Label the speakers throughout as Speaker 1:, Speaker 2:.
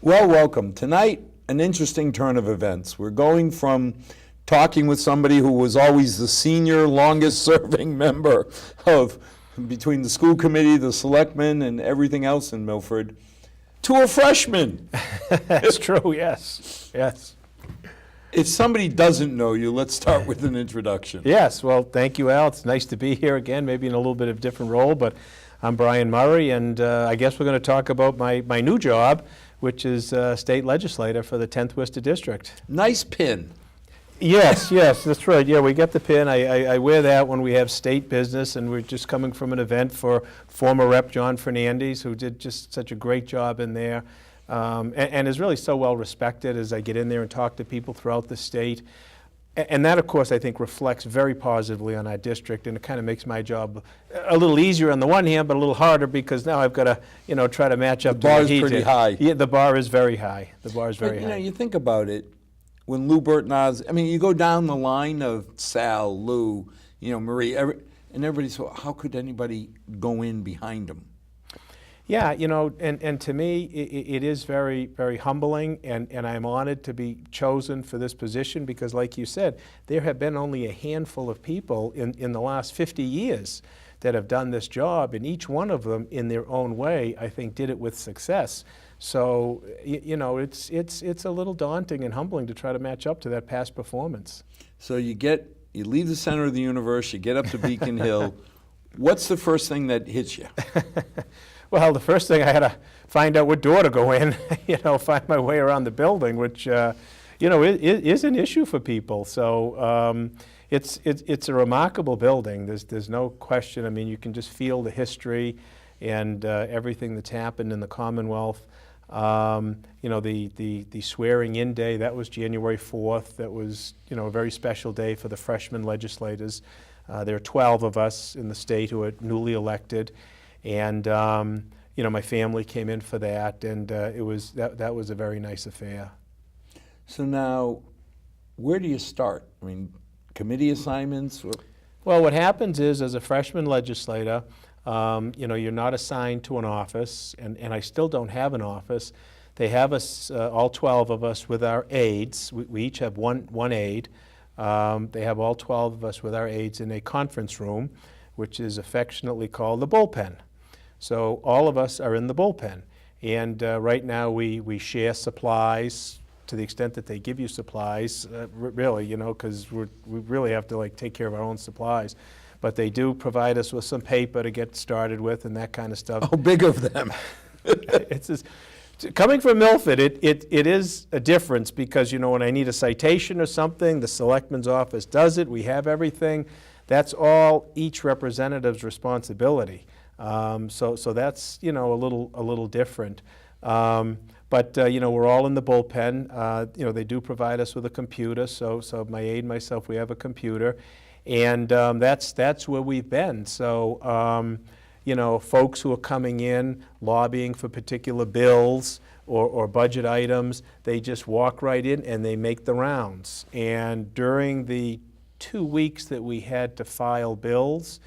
Speaker 1: Well, welcome. Tonight, an interesting turn of events. We're going from talking with somebody who was always the senior, longest-serving member of between the school committee, the selectmen, and everything else in Milford, to a freshman.
Speaker 2: That's true, yes, yes.
Speaker 1: If somebody doesn't know you, let's start with an introduction.
Speaker 2: Yes, well, thank you, Al. It's nice to be here again, maybe in a little bit of a different role, but I'm Brian Murray, and I guess we're going to talk about my new job, which is state legislator for the 10th Worcester District.
Speaker 1: Nice pin.
Speaker 2: Yes, that's right. Yeah, we get the pin. I wear that when we have state business, and we're just coming from an event for former Rep. John Fernandez, who did just such a great job in there, and is really so well respected as I get in there and talk to people throughout the state. And that, of course, I think reflects very positively on our district, and it kind of makes my job a little easier on the one hand, but a little harder because now I've got to, try to match up.
Speaker 1: The bar is pretty high.
Speaker 2: Yeah, the bar is very high. The bar is very high.
Speaker 1: You think about it, when Lou Burton-Oz, you go down the line of Sal, Lou, Marie, and everybody said, how could anybody go in behind him?
Speaker 2: Yeah, and to me, it is very, very humbling, and I'm honored to be chosen for this position because, like you said, there have been only a handful of people in the last 50 years that have done this job, and each one of them, in their own way, I think did it with success. So, it's a little daunting and humbling to try to match up to that past performance.
Speaker 1: So you leave the center of the universe, you get up to Beacon Hill. What's the first thing that hits you?
Speaker 2: Well, the first thing I had to find out what door to go in, find my way around the building, which, is an issue for people. So it's a remarkable building. There's no question. You can just feel the history and everything that's happened in the Commonwealth. The swearing-in day, that was January 4th. That was, a very special day for the freshman legislators. There are 12 of us in the state who are newly elected. And my family came in for that, and that was a very nice affair.
Speaker 1: So now, where do you start? Committee assignments?
Speaker 2: Well, what happens is, as a freshman legislator, you're not assigned to an office, and I still don't have an office. They have us, all 12 of us, with our aides. We each have one aide. They have all 12 of us with our aides in a conference room, which is affectionately called the bullpen. So all of us are in the bullpen, and right now we share supplies to the extent that they give you supplies, really, because we really have to take care of our own supplies. But they do provide us with some paper to get started with and that kind of stuff.
Speaker 1: How big of them?
Speaker 2: Coming from Milford, it is a difference because, when I need a citation or something, the selectman's office does it. We have everything. That's all each representative's responsibility. So that's, a little different. But we're all in the bullpen. They do provide us with a computer. So my aide and myself, we have a computer. And that's where we've been. So, folks who are coming in, lobbying for particular bills or budget items, they just walk right in and they make the rounds. And during the 2 weeks that we had to file bills,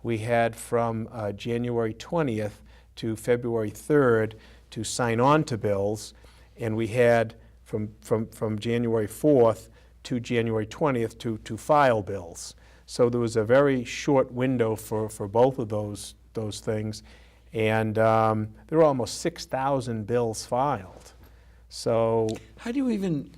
Speaker 2: we had from January 20th to February 3rd to sign on to bills, and we had from January 4th to January 20th to file bills. So there was a very short window for both of those things, and there were almost 6,000 bills filed. So
Speaker 1: how do you even,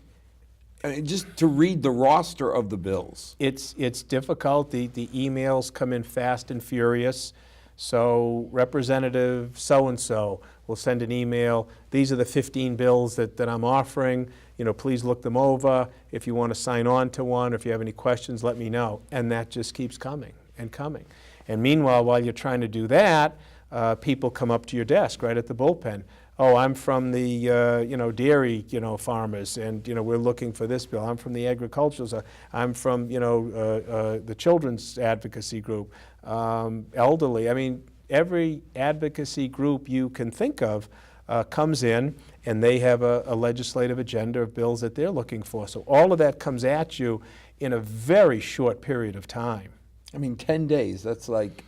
Speaker 1: just to read the roster of the bills?
Speaker 2: It's difficult. The emails come in fast and furious. So Representative so-and-so will send an email. These are the 15 bills that I'm offering. Please look them over. If you want to sign on to one, or if you have any questions, let me know. And that just keeps coming and coming. And meanwhile, while you're trying to do that, people come up to your desk right at the bullpen. Oh, I'm from the dairy farmers, and we're looking for this bill. I'm from the agricultural side. I'm from the children's advocacy group, elderly. Every advocacy group you can think of comes in, and they have a legislative agenda of bills that they're looking for. So all of that comes at you in a very short period of time.
Speaker 1: 10 days. That's like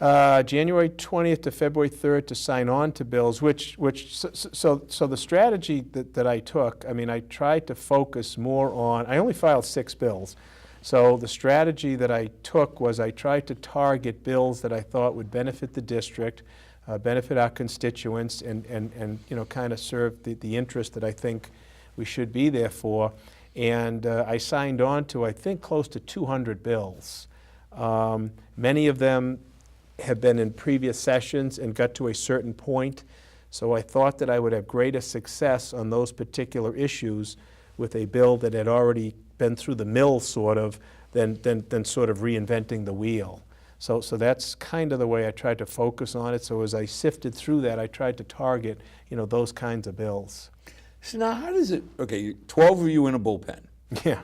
Speaker 2: January 20th to February 3rd to sign on to bills, so the strategy that I took, I mean, I tried to focus more on, I only filed 6 bills. So the strategy that I took was I tried to target bills that I thought would benefit the district, benefit our constituents, and you know, kind of serve the interest that I think we should be there for. And I signed on to, I think, close to 200 bills. Many of them have been in previous sessions and got to a certain point. So I thought that I would have greater success on those particular issues with a bill that had already been through the mill, sort of, than sort of reinventing the wheel. So that's kind of the way I tried to focus on it. So as I sifted through that, I tried to target, you know, those kinds of bills.
Speaker 1: So now how does it, okay, 12 of you in a bullpen.
Speaker 2: Yeah.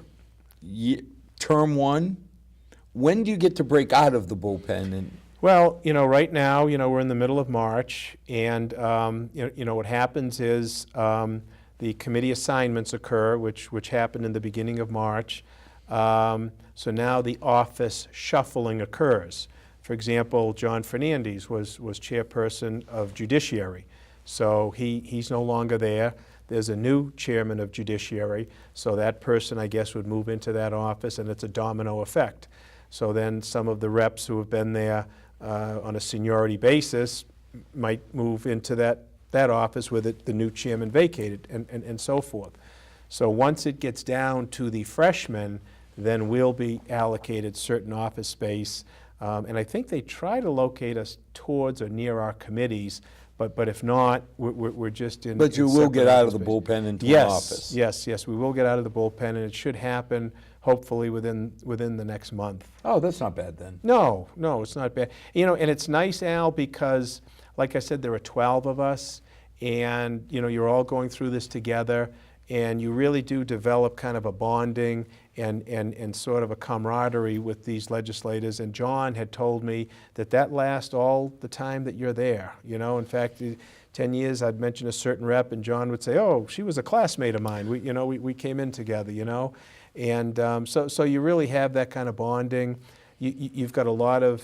Speaker 1: Term 1, when do you get to break out of the bullpen? And
Speaker 2: Well, you know, right now, you know, we're in the middle of March, and you know, what happens is the committee assignments occur, which happened in the beginning of March. So now the office shuffling occurs. For example, John Fernandez was chairperson of Judiciary, so he's no longer there. There's a new chairman of Judiciary, so that person, I guess, would move into that office, and it's a domino effect. So then some of the reps who have been there on a seniority basis might move into that office with the new chairman vacated, and so forth. So once it gets down to the freshmen, then we'll be allocated certain office space. And I think they try to locate us towards or near our committees, but if not, we're just in.
Speaker 1: But you will get out of the bullpen into an office.
Speaker 2: Yes, we will get out of the bullpen, and it should happen hopefully within the next month.
Speaker 1: Oh, that's not bad then.
Speaker 2: No, it's not bad. You know, and it's nice, Al, because like I said, there are 12 of us, and you know, you're all going through this together, and you really do develop kind of a bonding and sort of a camaraderie with these legislators. And John had told me that lasts all the time that you're there. You know, in fact, 10 years I'd mention a certain rep, and John would say, "Oh, she was a classmate of mine. We came in together." You know, and so you really have that kind of bonding. You've got a lot of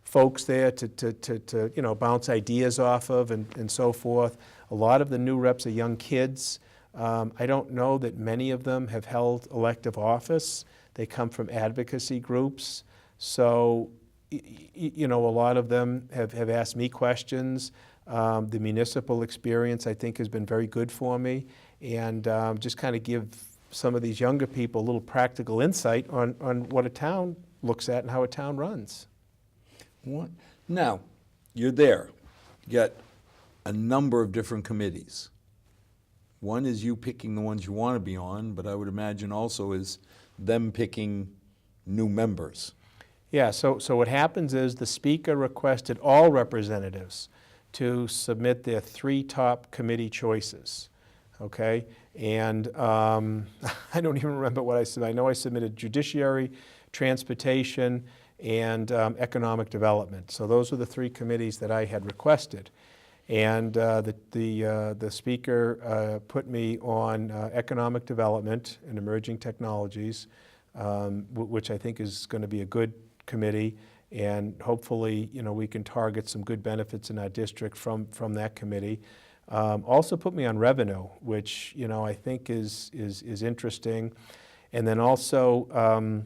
Speaker 2: folks there to you know, bounce ideas off of and so forth. A lot of the new reps are young kids. I don't know that many of them have held elective office. They come from advocacy groups. So, you know, a lot of them have asked me questions. The municipal experience, I think, has been very good for me, and just kind of give some of these younger people a little practical insight on what a town looks at and how a town runs.
Speaker 1: What? Now, you're there. You got a number of different committees. One is you picking the ones you want to be on, but I would imagine also is them picking new members.
Speaker 2: Yeah, so what happens is the speaker requested all representatives to submit their 3 top committee choices, okay? And I don't even remember what I said. I know I submitted Judiciary, Transportation, and Economic Development. So those were the 3 committees that I had requested. And the speaker put me on Economic Development and Emerging Technologies, which I think is going to be a good committee, and hopefully, you know, we can target some good benefits in our district from that committee. Also put me on Revenue, which, you know, I think is interesting, and then also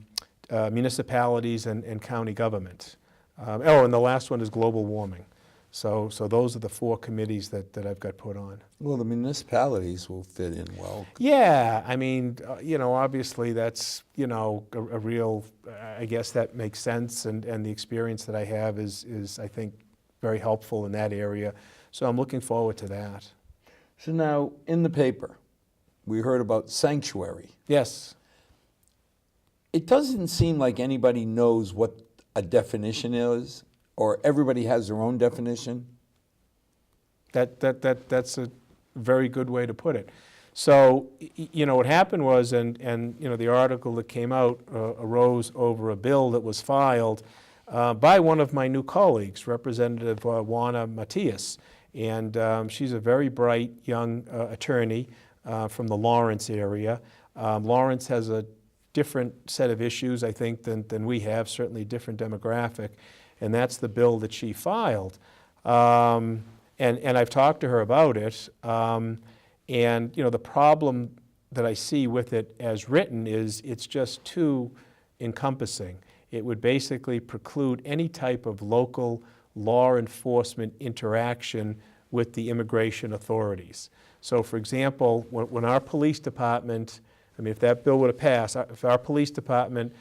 Speaker 2: municipalities and county government. And the last one is Global Warming. So those are the 4 committees that I've got put on.
Speaker 1: Well, the municipalities will fit in well.
Speaker 2: Yeah, I mean, you know, obviously that's, you know, a real, I guess that makes sense, and the experience that I have is I think very helpful in that area. So I'm looking forward to that.
Speaker 1: So now, in the paper, we heard about sanctuary.
Speaker 2: Yes.
Speaker 1: It doesn't seem like anybody knows what a definition is, or everybody has their own definition.
Speaker 2: That's a very good way to put it. So, you know, what happened was, and you know, the article that came out arose over a bill that was filed by one of my new colleagues, Representative Juana Matias. And she's a very bright young attorney from the Lawrence area. Lawrence has a different set of issues, I think, than we have, certainly a different demographic. and that's the bill that she filed. And I've talked to her about it, and the problem that I see with it as written is it's just too encompassing. It would basically preclude any type of local law enforcement interaction with the immigration authorities. So for example, when our police department, if that bill would have passed, if our police department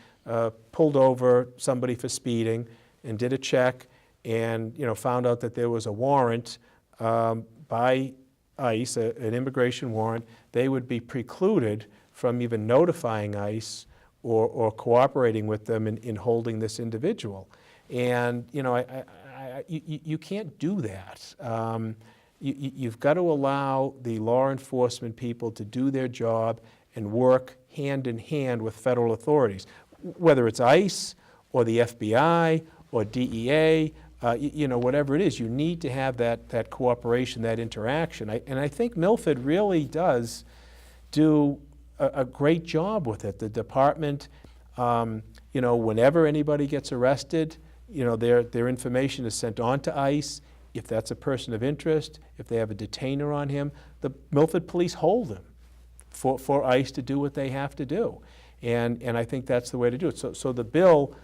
Speaker 2: pulled over somebody for speeding and did a check and found out that there was a warrant by ICE, an immigration warrant, they would be precluded from even notifying ICE or cooperating with them in holding this individual. And you can't do that. You've got to allow the law enforcement people to do their job and work hand in hand with federal authorities, whether it's ICE or the FBI or DEA, whatever it is. You need to have that cooperation, that interaction. And I think Milford really does do a great job with it. The department, whenever anybody gets arrested, their information is sent on to ICE. If that's a person of interest, if they have a detainer on him, the Milford police hold him for ICE to do what they have to do. And I think that's the way to do it. So the bill,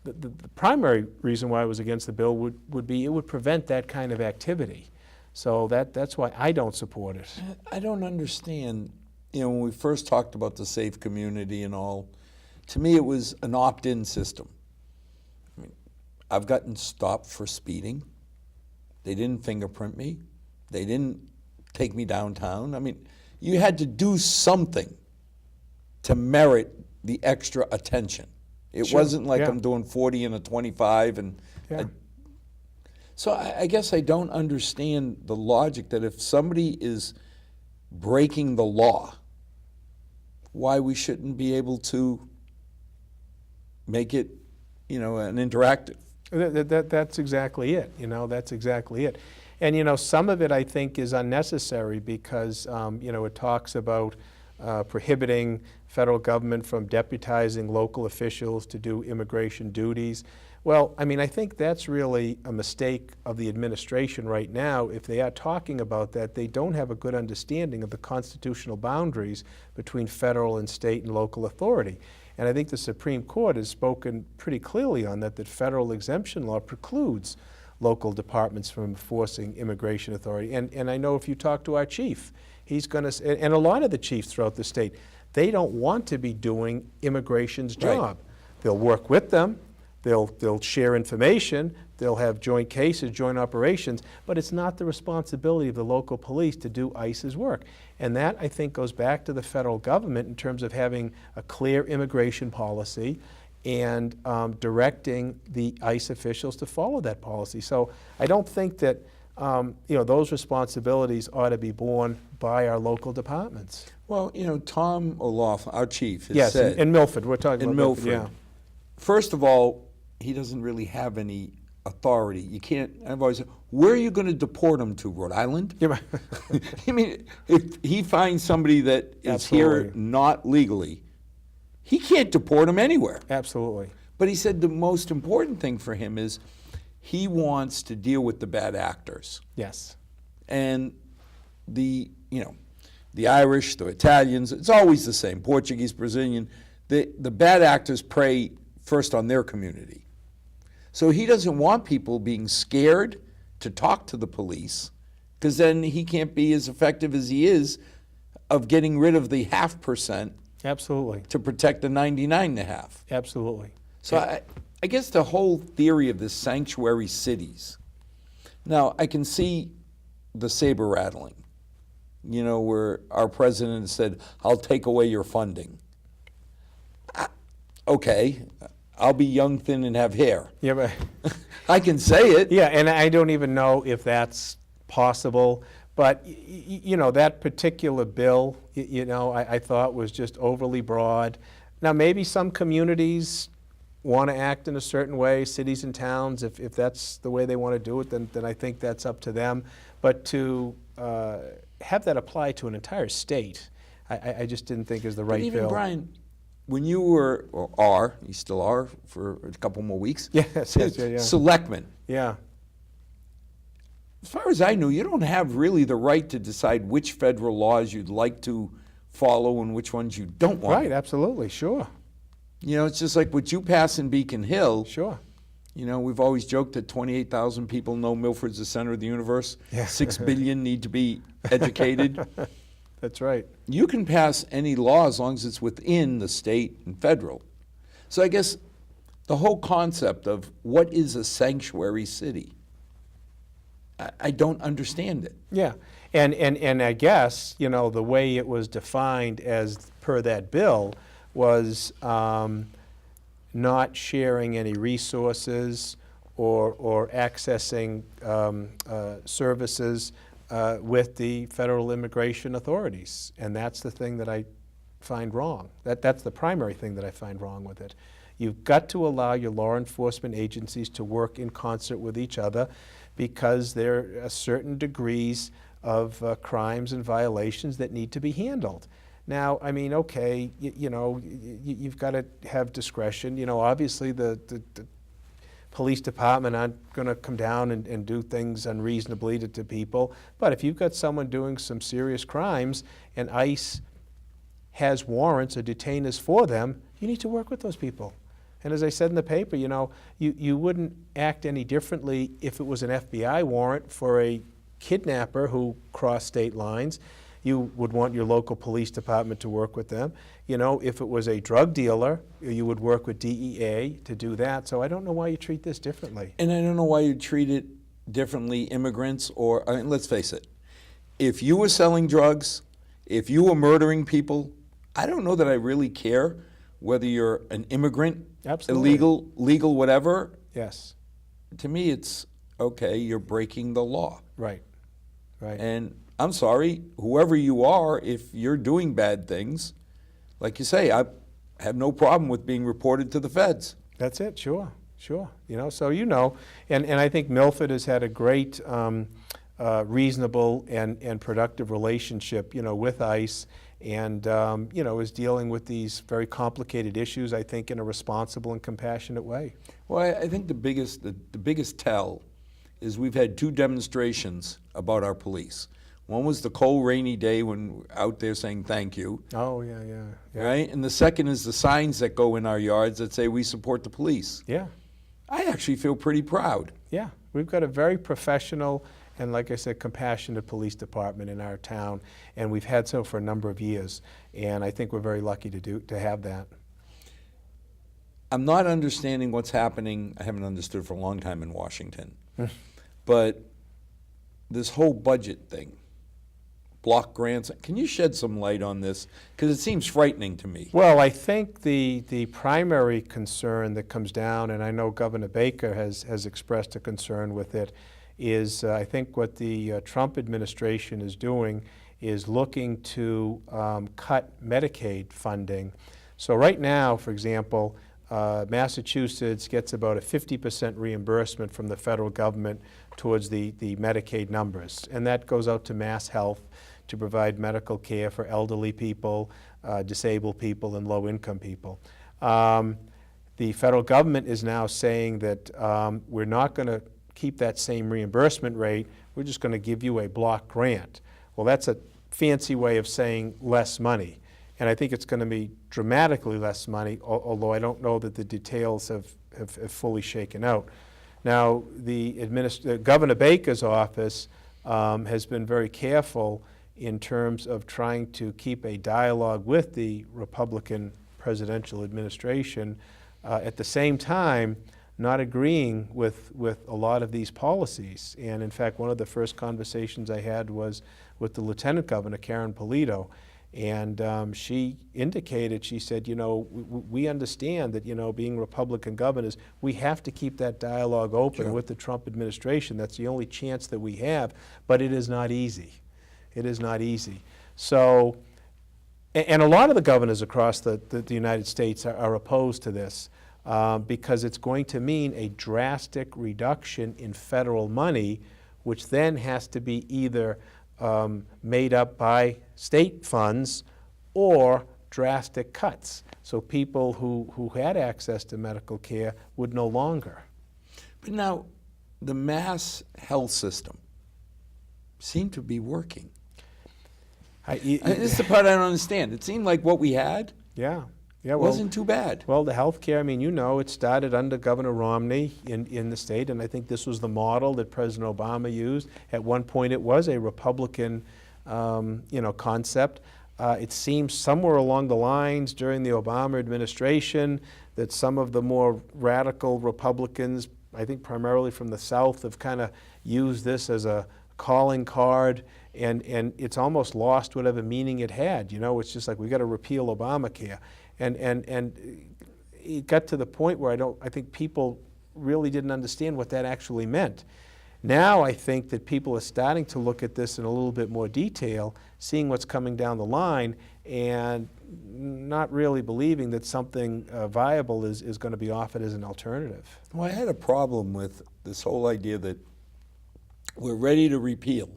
Speaker 2: the primary reason why I was against the bill would be it would prevent that kind of activity. So that's why I don't support it.
Speaker 1: I don't understand, when we first talked about the safe community and all, to me it was an opt-in system. I've gotten stopped for speeding. They didn't fingerprint me. They didn't take me downtown. You had to do something to merit the extra attention. It
Speaker 2: Sure,
Speaker 1: wasn't like
Speaker 2: yeah.
Speaker 1: I'm doing 40 and a 25.
Speaker 2: Yeah.
Speaker 1: So I guess I don't understand the logic that if somebody is breaking the law, why we shouldn't be able to make it, an interactive.
Speaker 2: That's exactly it. That's exactly it. And some of it I think is unnecessary because it talks about prohibiting federal government from deputizing local officials to do immigration duties. Well, I think that's really a mistake of the administration right now. If they are talking about that, they don't have a good understanding of the constitutional boundaries between federal and state and local authority. And I think the Supreme Court has spoken pretty clearly on that federal exemption law precludes local departments from enforcing immigration authority. And I know if you talk to our chief, he's going to, and a lot of the chiefs throughout the state, they don't want to be doing immigration's job. Right. They'll work with them, they'll share information, they'll have joint cases, joint operations, but it's not the responsibility of the local police to do ICE's work. And that, I think, goes back to the federal government in terms of having a clear immigration policy and directing the ICE officials to follow that policy. So I don't think that those responsibilities ought to be borne by our local departments.
Speaker 1: Well, Tom O'Loughlin, our chief, has said...
Speaker 2: Yes, in Milford. We're talking about
Speaker 1: Milford.
Speaker 2: Yeah.
Speaker 1: First of all, he doesn't really have any authority. You can't... I've always said, where are you going to deport him to, Rhode Island?
Speaker 2: Yeah.
Speaker 1: If he finds somebody that is
Speaker 2: Absolutely.
Speaker 1: here not legally, he can't deport him anywhere.
Speaker 2: Absolutely.
Speaker 1: But he said the most important thing for him is he wants to deal with the bad actors.
Speaker 2: Yes.
Speaker 1: And the Irish, the Italians, it's always the same, Portuguese, Brazilian. The bad actors prey first on their community. So he doesn't want people being scared to talk to the police because then he can't be as effective as he is of getting rid of the 0.5%.
Speaker 2: Absolutely.
Speaker 1: To protect the 99.5.
Speaker 2: Absolutely.
Speaker 1: So I guess the whole theory of the sanctuary cities. Now, I can see the saber rattling, where our president said, I'll take away your funding. Okay, I'll be young, thin, and have hair.
Speaker 2: Yeah, but
Speaker 1: I can say it.
Speaker 2: yeah, and I don't even know if that's possible. But, that particular bill, I thought was just overly broad. Now, maybe some communities want to act in a certain way, cities and towns, if that's the way they want to do it, then I think that's up to them. But to have that apply to an entire state, I just didn't think is the right
Speaker 1: But even,
Speaker 2: bill.
Speaker 1: Brian, when you were, or are, you still are for a couple more weeks,
Speaker 2: Yes, yes, yeah.
Speaker 1: selectman.
Speaker 2: Yeah.
Speaker 1: As far as I knew, you don't have really the right to decide which federal laws you'd like to follow and which ones you don't want.
Speaker 2: Right, absolutely, sure,
Speaker 1: You know, it's just like what you pass in Beacon Hill.
Speaker 2: sure.
Speaker 1: You know, we've always joked that 28,000 people know Milford's the center of the universe.
Speaker 2: Yeah.
Speaker 1: 6 billion need to be educated.
Speaker 2: That's right.
Speaker 1: You can pass any law as long as it's within the state and federal. So I guess the whole concept of what is a sanctuary city, I don't understand it.
Speaker 2: Yeah, and I guess, you know, the way it was defined as per that bill was not sharing any resources or accessing services with the federal immigration authorities. And that's the thing that I find wrong. That's the primary thing that I find wrong with it. You've got to allow your law enforcement agencies to work in concert with each other, because there are certain degrees of crimes and violations that need to be handled. Now, I mean, okay, you know, you've got to have discretion. You know, obviously the police department aren't going to come down and do things unreasonably to people. But if you've got someone doing some serious crimes and ICE has warrants or detainers for them, you need to work with those people. And as I said in the paper, you know, you wouldn't act any differently if it was an FBI warrant for a kidnapper who crossed state lines. You would want your local police department to work with them. You know, if it was a drug dealer, you would work with DEA to do that. So I don't know why you treat this differently.
Speaker 1: And I don't know why you treat it differently, immigrants, or, I mean, let's face it, if you were selling drugs, if you were murdering people, I don't know that I really care whether you're an immigrant,
Speaker 2: Absolutely.
Speaker 1: illegal, legal, whatever.
Speaker 2: Yes,
Speaker 1: To me, it's, okay, you're breaking the law.
Speaker 2: right, right.
Speaker 1: And I'm sorry, whoever you are, if you're doing bad things, like you say, I have no problem with being reported to the feds.
Speaker 2: That's it, sure, sure. You know, so you know, and I think Milford has had a great, reasonable and productive relationship, you know, with ICE, and you know, is dealing with these very complicated issues, I think, in a responsible and compassionate way.
Speaker 1: Well, I think the biggest tell is we've had 2 demonstrations about our police. One was the cold, rainy day when we're out there saying thank you,
Speaker 2: Oh, yeah, yeah.
Speaker 1: right? And the second is the signs that go in our yards that say we support the police.
Speaker 2: Yeah,
Speaker 1: I actually feel pretty proud.
Speaker 2: yeah. We've got a very professional and, like I said, compassionate police department in our town, and we've had so for a number of years. And I think we're very lucky to have that.
Speaker 1: I'm not understanding what's happening. I haven't understood for a long time in Washington. But this whole budget thing, block grants, can you shed some light on this? Because it seems frightening to me.
Speaker 2: Well, I think the primary concern that comes down, and I know Governor Baker has expressed a concern with it, is I think what the Trump administration is doing is looking to cut Medicaid funding. So right now, for example, Massachusetts gets about a 50% reimbursement from the federal government towards the Medicaid numbers, and that goes out to Mass Health to provide medical care for elderly people, disabled people, and low-income people. The federal government is now saying that we're not going to keep that same reimbursement rate, we're just going to give you a block grant. Well, that's a fancy way of saying less money. And I think it's going to be dramatically less money, although I don't know that the details have fully shaken out. Now, Governor Baker's office has been very careful in terms of trying to keep a dialogue with the Republican presidential administration, at the same time not agreeing with a lot of these policies. And in fact, one of the first conversations I had was with the Lieutenant Governor, Karen Polito, and she indicated, she said, you know, we understand that, you know, being Republican governors, we have to keep that dialogue open with the Trump administration. That's the only chance that we have, but it is not easy. It is not easy. So, and a lot of the governors across the United States are opposed to this because it's going to mean a drastic reduction in federal money, which then has to be either made up by state funds or drastic cuts. So people who had access to medical care would no longer.
Speaker 1: But now, the mass health system seemed to be working. This is the part I don't understand. It seemed like what we had
Speaker 2: Yeah. Yeah,
Speaker 1: wasn't too bad.
Speaker 2: Well, the health care, I mean, it started under Governor Romney in the state, and I think this was the model that President Obama used. At one point, it was a Republican, concept. It seems somewhere along the lines during the Obama administration that some of the more radical Republicans, I think primarily from the South, have kind of used this as a calling card, and it's almost lost whatever meaning it had. It's just like, we got to repeal Obamacare. And it got to the point where I think people really didn't understand what that actually meant. Now I think that people are starting to look at this in a little bit more detail, seeing what's coming down the line, and not really believing that something viable is going to be offered as an alternative.
Speaker 1: Well, I had a problem with this whole idea that we're ready to repeal.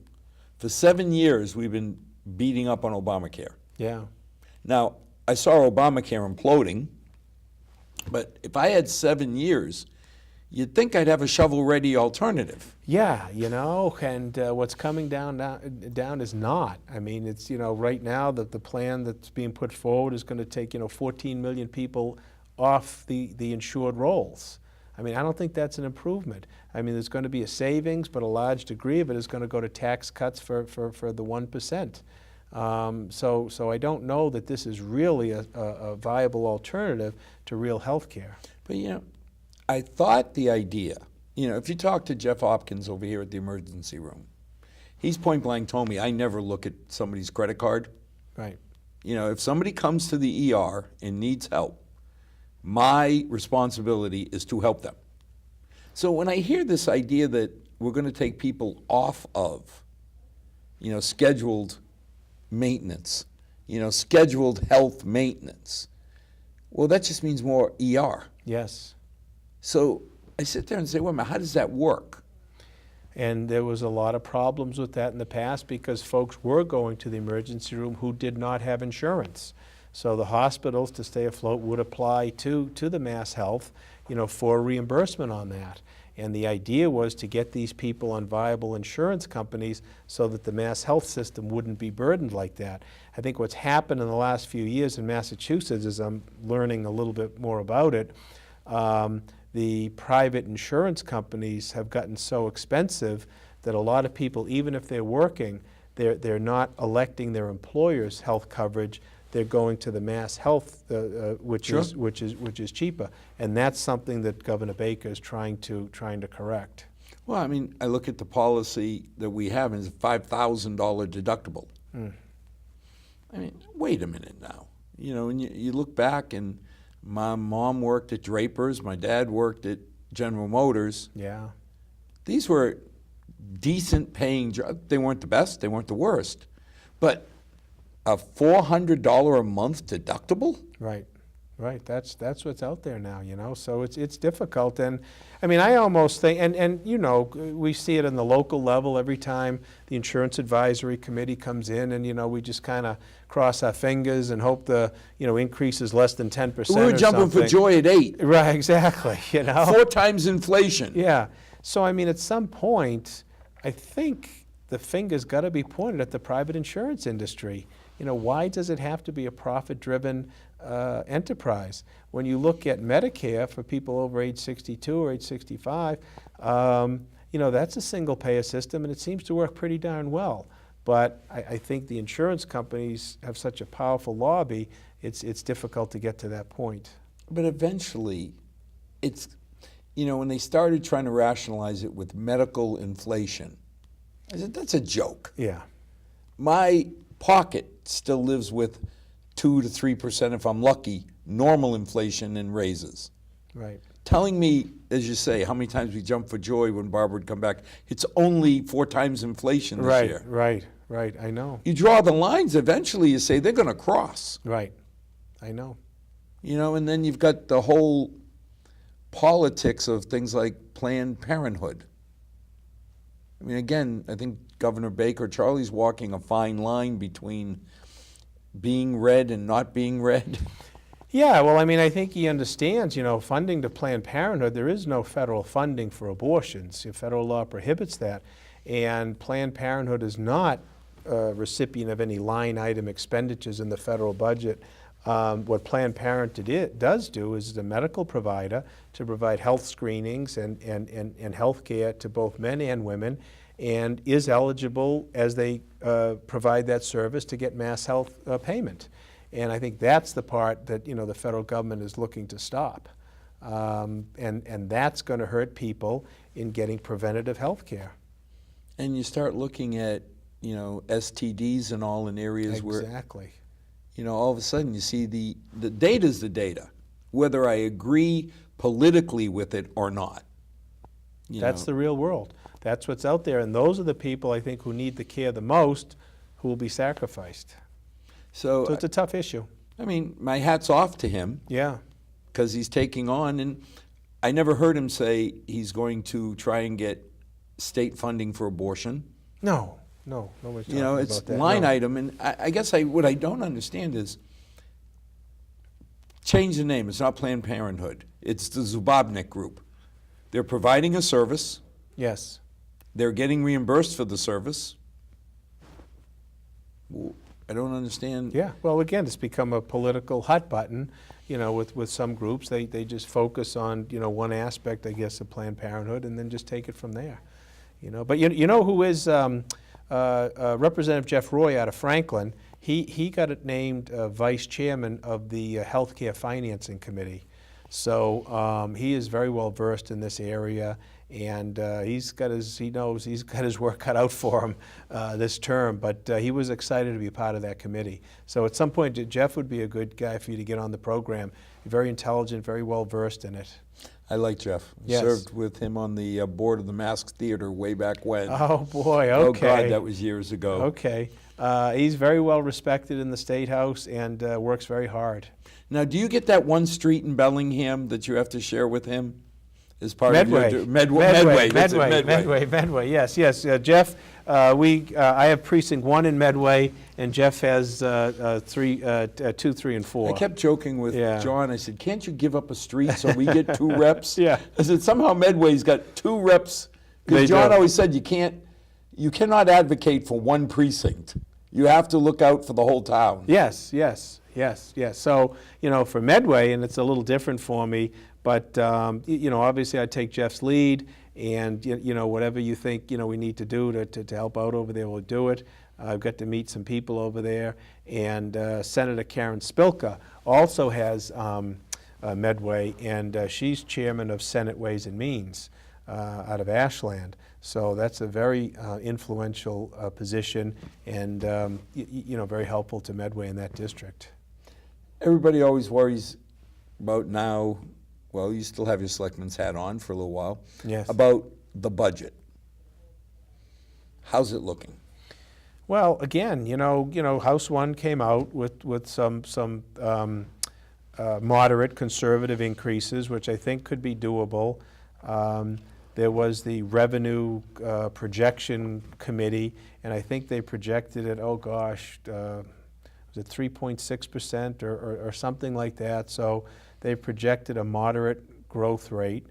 Speaker 1: For 7 years, we've been beating up on Obamacare.
Speaker 2: Yeah.
Speaker 1: Now, I saw Obamacare imploding, but if I had 7 years, you'd think I'd have a shovel-ready alternative.
Speaker 2: Yeah, and what's coming down is not. I mean, it's, right now that the plan that's being put forward is going to take, 14 million people off the insured rolls. I mean, I don't think that's an improvement. I mean, there's going to be a savings, but a large degree of it is going to go to tax cuts for the 1%. So I don't know that this is really a viable alternative to real health care.
Speaker 1: But, I thought the idea, if you talk to Jeff Hopkins over here at the emergency room, he's point blank told me, I never look at somebody's credit card.
Speaker 2: Right.
Speaker 1: If somebody comes to the ER and needs help, my responsibility is to help them. So when I hear this idea that we're going to take people off of, scheduled maintenance, scheduled health maintenance, well, that just means more ER.
Speaker 2: Yes.
Speaker 1: So I sit there and say, wait a minute, how does that work?
Speaker 2: And there was a lot of problems with that in the past because folks were going to the emergency room who did not have insurance. So the hospitals, to stay afloat, would apply to the Mass Health, for reimbursement on that. And the idea was to get these people on viable insurance companies so that the Mass Health system wouldn't be burdened like that. I think what's happened in the last few years in Massachusetts, as I'm learning a little bit more about it, the private insurance companies have gotten so expensive that a lot of people, even if they're working, they're not electing their employer's health coverage. They're going to the Mass Health, which
Speaker 1: Sure.
Speaker 2: is cheaper, and that's something that Governor Baker is trying to correct.
Speaker 1: Well, I mean, I look at the policy that we have, and it's a $5,000 deductible. I mean, wait a minute now. And you look back, and my mom worked at Draper's, my dad worked at General Motors.
Speaker 2: Yeah.
Speaker 1: These were decent paying jobs. They weren't the best, they weren't the worst. But a $400 a month deductible?
Speaker 2: Right. That's what's out there now, So it's difficult, and I mean, I almost think, and we see it in the local level every time the insurance advisory committee comes in, and we just kind of cross our fingers and hope the increase is less than 10%.
Speaker 1: We were jumping for joy at 8.
Speaker 2: Right, exactly.
Speaker 1: 4 times inflation.
Speaker 2: Yeah. So I mean, at some point, I think the finger's got to be pointed at the private insurance industry. Why does it have to be a profit-driven enterprise? When you look at Medicare for people over age 62 or age 65, that's a single-payer system, and it seems to work pretty darn well. But I think the insurance companies have such a powerful lobby, it's difficult to get to that point.
Speaker 1: But eventually, it's, when they started trying to rationalize it with medical inflation, I said, that's a joke.
Speaker 2: Yeah.
Speaker 1: My pocket still lives with 2 to 3%, if I'm lucky, normal inflation and raises.
Speaker 2: Right.
Speaker 1: Telling me, as you say, how many times we jumped for joy when Barbara would come back, it's only 4 times inflation this year.
Speaker 2: Right, I know.
Speaker 1: You draw the lines, eventually you say they're going to cross.
Speaker 2: Right, I know.
Speaker 1: And then you've got the whole politics of things like Planned Parenthood. I mean, again, I think Governor Baker, Charlie's walking a fine line between being read and not being read?
Speaker 2: Yeah, well, I mean, I think he understands, funding to Planned Parenthood, there is no federal funding for abortions. Federal law prohibits that. And Planned Parenthood is not a recipient of any line item expenditures in the federal budget. What Planned Parenthood does do is a medical provider to provide health screenings and health care to both men and women, and is eligible as they provide that service to get mass health payment. And I think that's the part that the federal government is looking to stop. And that's going to hurt people in getting preventative health care.
Speaker 1: And you start looking at, STDs and all in areas where,
Speaker 2: Exactly.
Speaker 1: All of a sudden you see the data's the data, whether I agree politically with it or not.
Speaker 2: That's the real world. That's what's out there. And those are the people, I think, who need the care the most, who will be sacrificed. So it's a tough issue.
Speaker 1: I mean, my hat's off to him.
Speaker 2: Yeah.
Speaker 1: Because he's taking on, and I never heard him say he's going to try and get state funding for abortion.
Speaker 2: No, nobody's talking about
Speaker 1: it's
Speaker 2: that.
Speaker 1: line
Speaker 2: No.
Speaker 1: item, and I guess what I don't understand is, change the name. It's not Planned Parenthood. It's the Zubobnik Group. They're providing a service.
Speaker 2: Yes.
Speaker 1: They're getting reimbursed for the service. I don't understand.
Speaker 2: Yeah, well, again, it's become a political hot button, with some groups. They just focus on, one aspect, I guess, of Planned Parenthood, and then just take it from there. But you know who is Representative Jeff Roy out of Franklin? He got it named vice chairman of the Healthcare Financing Committee. So he is very well versed in this area, and he knows he's got his work cut out for him this term, but he was excited to be a part of that committee. So at some point, Jeff would be a good guy for you to get on the program. Very intelligent, very well versed in it.
Speaker 1: I like Jeff.
Speaker 2: Yes.
Speaker 1: Served with him on the board of the Masked Theater way back when.
Speaker 2: Oh, boy, okay.
Speaker 1: Oh, God, that was years ago.
Speaker 2: Okay. He's very well respected in the State House and works very hard.
Speaker 1: Now, do you get that one street in Bellingham that you have to share with him as part
Speaker 2: Medway.
Speaker 1: of your Medway? That's it,
Speaker 2: Medway. Yes. Jeff, I have precinct 1 in Medway, and Jeff has 2, 3, and 4.
Speaker 1: I kept joking with
Speaker 2: Yeah.
Speaker 1: John. I said, "Can't you give up a street so we get 2 reps?"
Speaker 2: Yeah.
Speaker 1: I said, "Somehow Medway's got 2 reps."
Speaker 2: They
Speaker 1: Because John
Speaker 2: do.
Speaker 1: always said you cannot advocate for one precinct. You have to look out for the whole town.
Speaker 2: Yes. So, for Medway, and it's a little different for me, but, obviously I take Jeff's lead, and, whatever you think, we need to do to help out over there, we'll do it. I've got to meet some people over there, and Senator Karen Spilka also has Medway, and she's chairman of Senate Ways and Means out of Ashland. So that's a very influential position, and very helpful to Medway in that district.
Speaker 1: Everybody always worries about now, well, you still have your selectman's hat on for a little while,
Speaker 2: Yes.
Speaker 1: about the budget. How's it looking?
Speaker 2: Well, again, House 1 came out with some moderate conservative increases, which I think could be doable. There was the Revenue Projection Committee, and I think they projected it, was it 3.6% or something like that? So they projected a moderate growth rate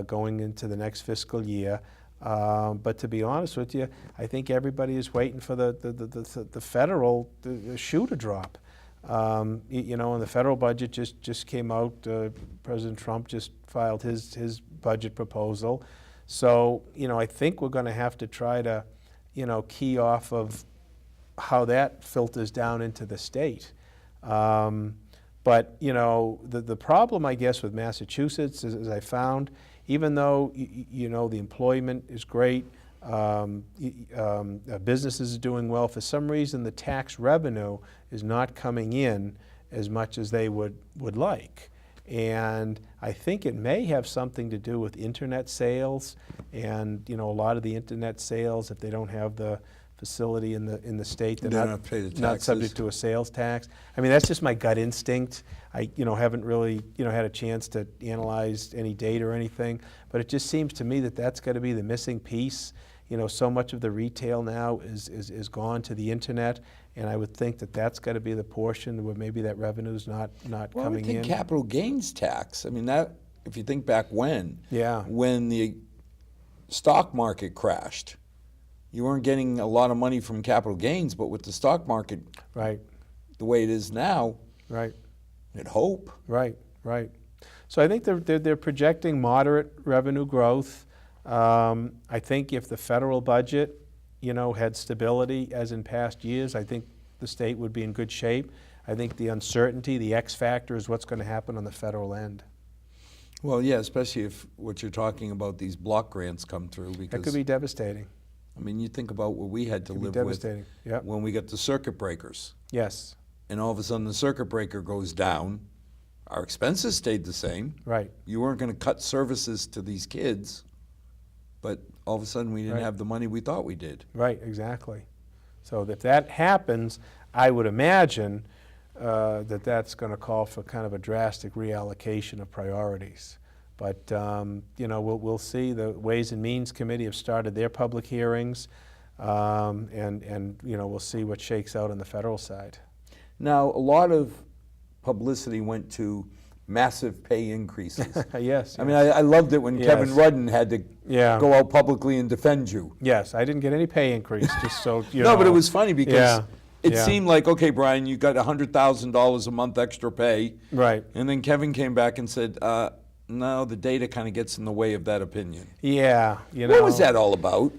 Speaker 2: going into the next fiscal year. But to be honest with you, I think everybody is waiting for the federal shoe to drop. And the federal budget just came out. President Trump just filed his budget proposal. So, I think we're going to have to try to, key off of how that filters down into the state. But, the problem, I guess, with Massachusetts is, as I found, even though, the employment is great, businesses are doing well, for some reason the tax revenue is not coming in as much as they would like. And I think it may have something to do with internet sales, and a lot of the internet sales, if they don't have the facility in the state, they're
Speaker 1: They don't
Speaker 2: not,
Speaker 1: have to pay the
Speaker 2: not
Speaker 1: taxes.
Speaker 2: subject to a sales tax. I mean, that's just my gut instinct. I haven't really had a chance to analyze any data or anything, but it just seems to me that that's got to be the missing piece. So much of the retail now is gone to the internet, and I would think that that's got to be the portion where maybe that revenue's not
Speaker 1: Well, I would
Speaker 2: coming
Speaker 1: think
Speaker 2: in.
Speaker 1: capital gains tax, I mean, that, if you think back when the stock market crashed, you weren't getting a lot of money from capital gains, but with the stock market
Speaker 2: Right,
Speaker 1: the way it is now,
Speaker 2: right.
Speaker 1: you'd hope.
Speaker 2: Right, right. So I think they're projecting moderate revenue growth. I think if the federal budget, had stability as in past years, I think the state would be in good shape. I think the uncertainty, the X factor, is what's going to happen on the federal end.
Speaker 1: Well, yeah, especially if what you're talking about, these block grants come through,
Speaker 2: That
Speaker 1: because,
Speaker 2: could be devastating.
Speaker 1: I mean, you think about what we had to
Speaker 2: Could be
Speaker 1: live with
Speaker 2: devastating. Yep.
Speaker 1: when we got the circuit breakers,
Speaker 2: Yes.
Speaker 1: and all of a sudden the circuit breaker goes down, our expenses stayed the same.
Speaker 2: Right.
Speaker 1: You weren't going to cut services to these kids, but all of a sudden we didn't
Speaker 2: Right.
Speaker 1: have the money we thought we did.
Speaker 2: Right, exactly. So if that happens, I would imagine that's going to call for kind of a drastic reallocation of priorities. But we'll see. The Ways and Means Committee have started their public hearings, and we'll see what shakes out on the federal side.
Speaker 1: Now, a lot of publicity went to massive pay increases.
Speaker 2: Yes.
Speaker 1: I mean, I loved it when Kevin
Speaker 2: Yes.
Speaker 1: Rudden had to
Speaker 2: Yeah.
Speaker 1: go out publicly and defend you.
Speaker 2: Yes, I didn't get any pay increase, just so you
Speaker 1: No,
Speaker 2: know.
Speaker 1: but it was funny because
Speaker 2: Yeah.
Speaker 1: it
Speaker 2: Yeah.
Speaker 1: seemed like, okay, Brian, you got $100,000 a month extra pay.
Speaker 2: Right.
Speaker 1: And then Kevin came back and said, no, the data kind of gets in the way of that opinion.
Speaker 2: Yeah,
Speaker 1: What was that all about?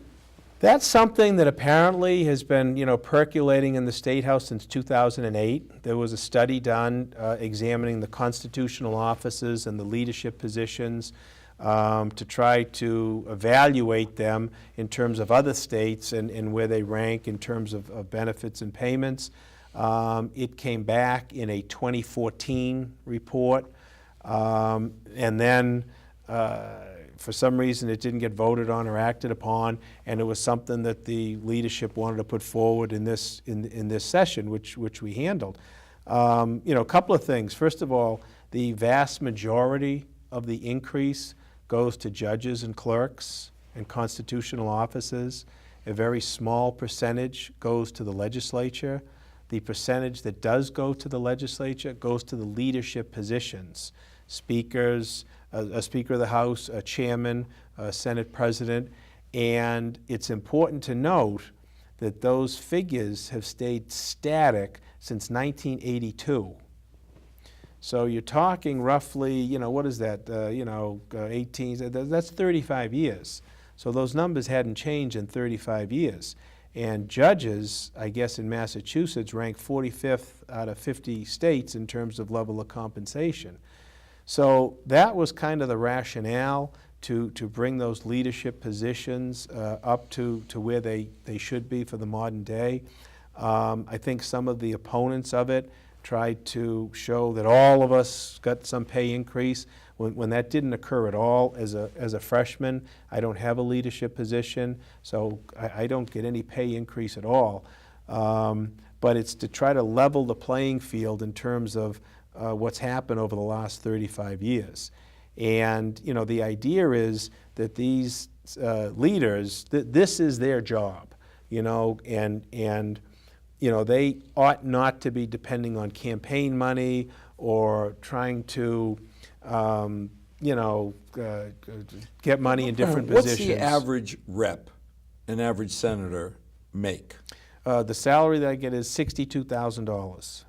Speaker 2: That's something that apparently has been, percolating in the State House since 2008. There was a study done examining the constitutional offices and the leadership positions to try to evaluate them in terms of other states and where they rank in terms of benefits and payments. It came back in a 2014 report, and then for some reason it didn't get voted on or acted upon, and it was something that the leadership wanted to put forward in this session, which we handled. A couple of things. First of all, the vast majority of the increase goes to judges and clerks and constitutional offices. A very small percentage goes to the legislature. The percentage that does go to the legislature goes to the leadership positions: speakers, a Speaker of the House, a chairman, a Senate president. And it's important to note that those figures have stayed static since 1982. So you're talking roughly, what is that, 18, that's 35 years. So those numbers hadn't changed in 35 years. And judges, I guess in Massachusetts, rank 45th out of 50 states in terms of level of compensation. So that was kind of the rationale to bring those leadership positions up to where they should be for the modern day. I think some of the opponents of it tried to show that all of us got some pay increase when that didn't occur at all. As a freshman, I don't have a leadership position, so I don't get any pay increase at all. But it's to try to level the playing field in terms of what's happened over the last 35 years. And, the idea is that these leaders, this is their job, and they ought not to be depending on campaign money or trying to, get money in different
Speaker 1: What's
Speaker 2: positions.
Speaker 1: the average rep, an average senator, make?
Speaker 2: The salary that I get is $62,000.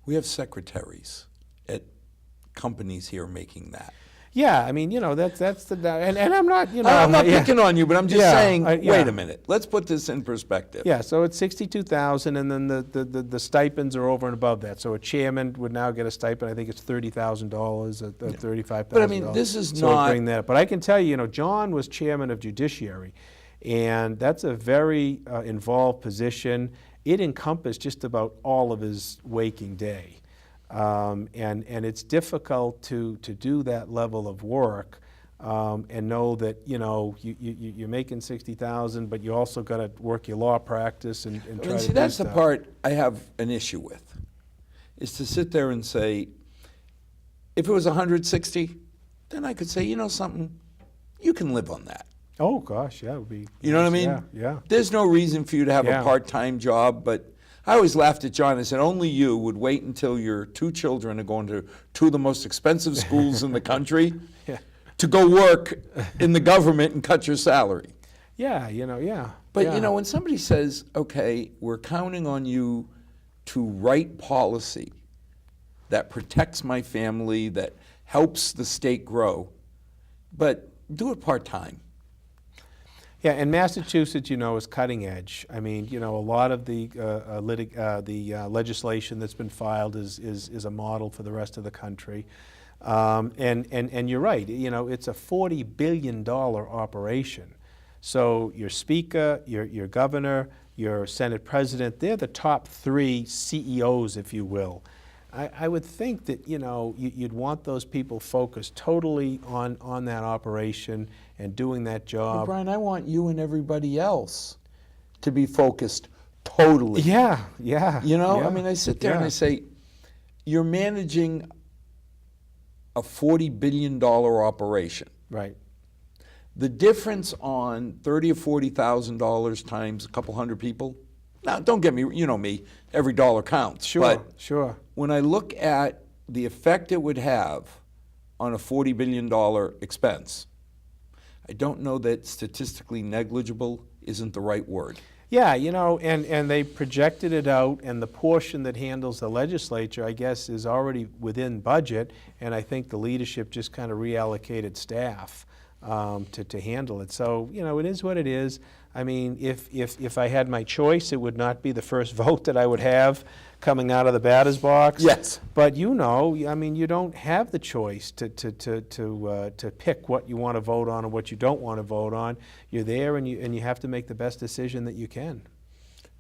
Speaker 1: We have secretaries at companies here making that.
Speaker 2: Yeah, I mean, that's the, and I'm not,
Speaker 1: I'm not picking on you, but I'm just
Speaker 2: Yeah,
Speaker 1: saying,
Speaker 2: yeah.
Speaker 1: wait a minute, let's put this in perspective.
Speaker 2: Yeah, so it's $62,000, and then the stipends are over and above that. So a chairman would now get a stipend. I think it's $30,000 or $35,000.
Speaker 1: But I mean, this is
Speaker 2: so
Speaker 1: not-
Speaker 2: bring that up. But I can tell you, John was chairman of Judiciary, and that's a very involved position. It encompassed just about all of his waking day. And it's difficult to do that level of work and know that you're making $60,000, but you also got to work your law practice and try to
Speaker 1: See,
Speaker 2: do
Speaker 1: that's the
Speaker 2: stuff.
Speaker 1: part I have an issue with, is to sit there and say, if it was 160, then I could say, something, you can live on that.
Speaker 2: Oh, gosh, yeah, it would be.
Speaker 1: You know what I mean?
Speaker 2: Yeah, yeah.
Speaker 1: There's no reason for you to have
Speaker 2: Yeah.
Speaker 1: a part-time job, but I always laughed at John. I said, only you would wait until your two children are going to two of the most expensive schools in the country
Speaker 2: Yeah.
Speaker 1: to go work in the government and cut your salary.
Speaker 2: Yeah, yeah.
Speaker 1: But,
Speaker 2: yeah.
Speaker 1: when somebody says, okay, we're counting on you to write policy that protects my family, that helps the state grow, but do it part-time.
Speaker 2: Yeah, and Massachusetts, is cutting edge. I mean, a lot of the legislation that's been filed is a model for the rest of the country. And you're right, it's a $40 billion operation. So your speaker, your governor, your Senate president, they're the top three CEOs, if you will. I would think that, you'd want those people focused totally on that operation and doing that
Speaker 1: But
Speaker 2: job.
Speaker 1: Brian, I want you and everybody else to be focused totally.
Speaker 2: Yeah, yeah.
Speaker 1: I mean, I sit there and I say, you're managing a $40 billion operation.
Speaker 2: Right.
Speaker 1: The difference on $30,000 or $40,000 times a couple hundred people. Now, don't get me, you know me, every dollar counts.
Speaker 2: Sure,
Speaker 1: But
Speaker 2: sure.
Speaker 1: when I look at the effect it would have on a $40 billion expense, I don't know that statistically negligible isn't the right word.
Speaker 2: Yeah, and they projected it out, and the portion that handles the legislature, I guess, is already within budget, and I think the leadership just kind of reallocated staff to handle it. So, it is what it is. I mean, if I had my choice, it would not be the first vote that I would have coming out of the batter's box.
Speaker 1: Yes.
Speaker 2: But I mean, you don't have the choice to pick what you want to vote on and what you don't want to vote on. You're there, and you have to make the best decision that you can.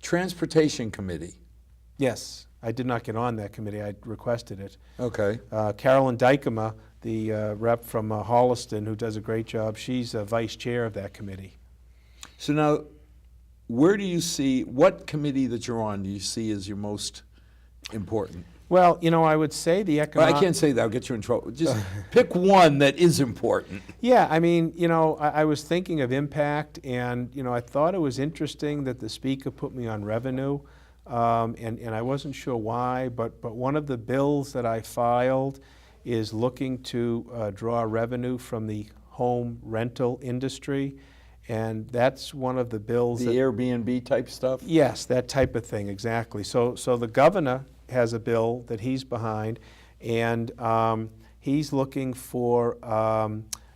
Speaker 1: Transportation Committee.
Speaker 2: Yes, I did not get on that committee. I requested it.
Speaker 1: Okay.
Speaker 2: Carolyn Dykema, the rep from Holliston, who does a great job, she's vice chair of that committee.
Speaker 1: So now, where do you see, what committee that you're on do you see as your most important?
Speaker 2: Well, I would say the
Speaker 1: Well,
Speaker 2: economic...
Speaker 1: I can't say that, I'll get you in trouble. Just pick one that is important.
Speaker 2: Yeah, I mean, I was thinking of impact, and, I thought it was interesting that the speaker put me on revenue, and I wasn't sure why, but one of the bills that I filed is looking to draw revenue from the home rental industry, and that's one of the bills
Speaker 1: The Airbnb type stuff?
Speaker 2: Yes, that type of thing, exactly. So the governor has a bill that he's behind, and he's looking for, a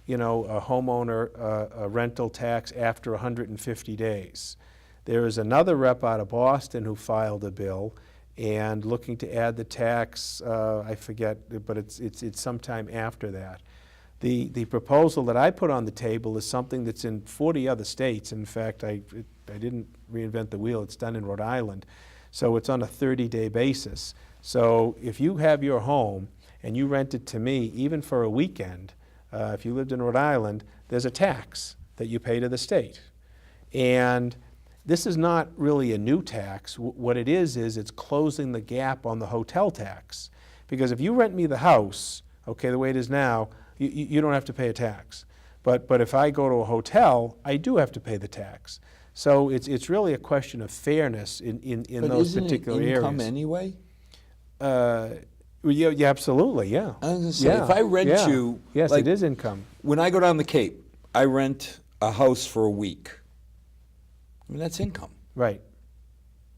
Speaker 2: homeowner a rental tax after 150 days. There is another rep out of Boston who filed a bill and looking to add the tax, I forget, but it's sometime after that. The proposal that I put on the table is something that's in 40 other states. In fact, I didn't reinvent the wheel. It's done in Rhode Island. So it's on a 30-day basis. So if you have your home and you rent it to me, even for a weekend, if you lived in Rhode Island, there's a tax that you pay to the state. And this is not really a new tax. What it is it's closing the gap on the hotel tax. Because if you rent me the house, okay, the way it is now, you don't have to pay a tax. But if I go to a hotel, I do have to pay the tax. So it's really a question of fairness in those particular areas.
Speaker 1: But isn't it income anyway?
Speaker 2: Yeah, absolutely, yeah.
Speaker 1: I was going to say, if I rent you...
Speaker 2: Yes,
Speaker 1: like,
Speaker 2: it is income.
Speaker 1: When I go down the Cape, I rent a house for a week. I mean, that's income.
Speaker 2: Right.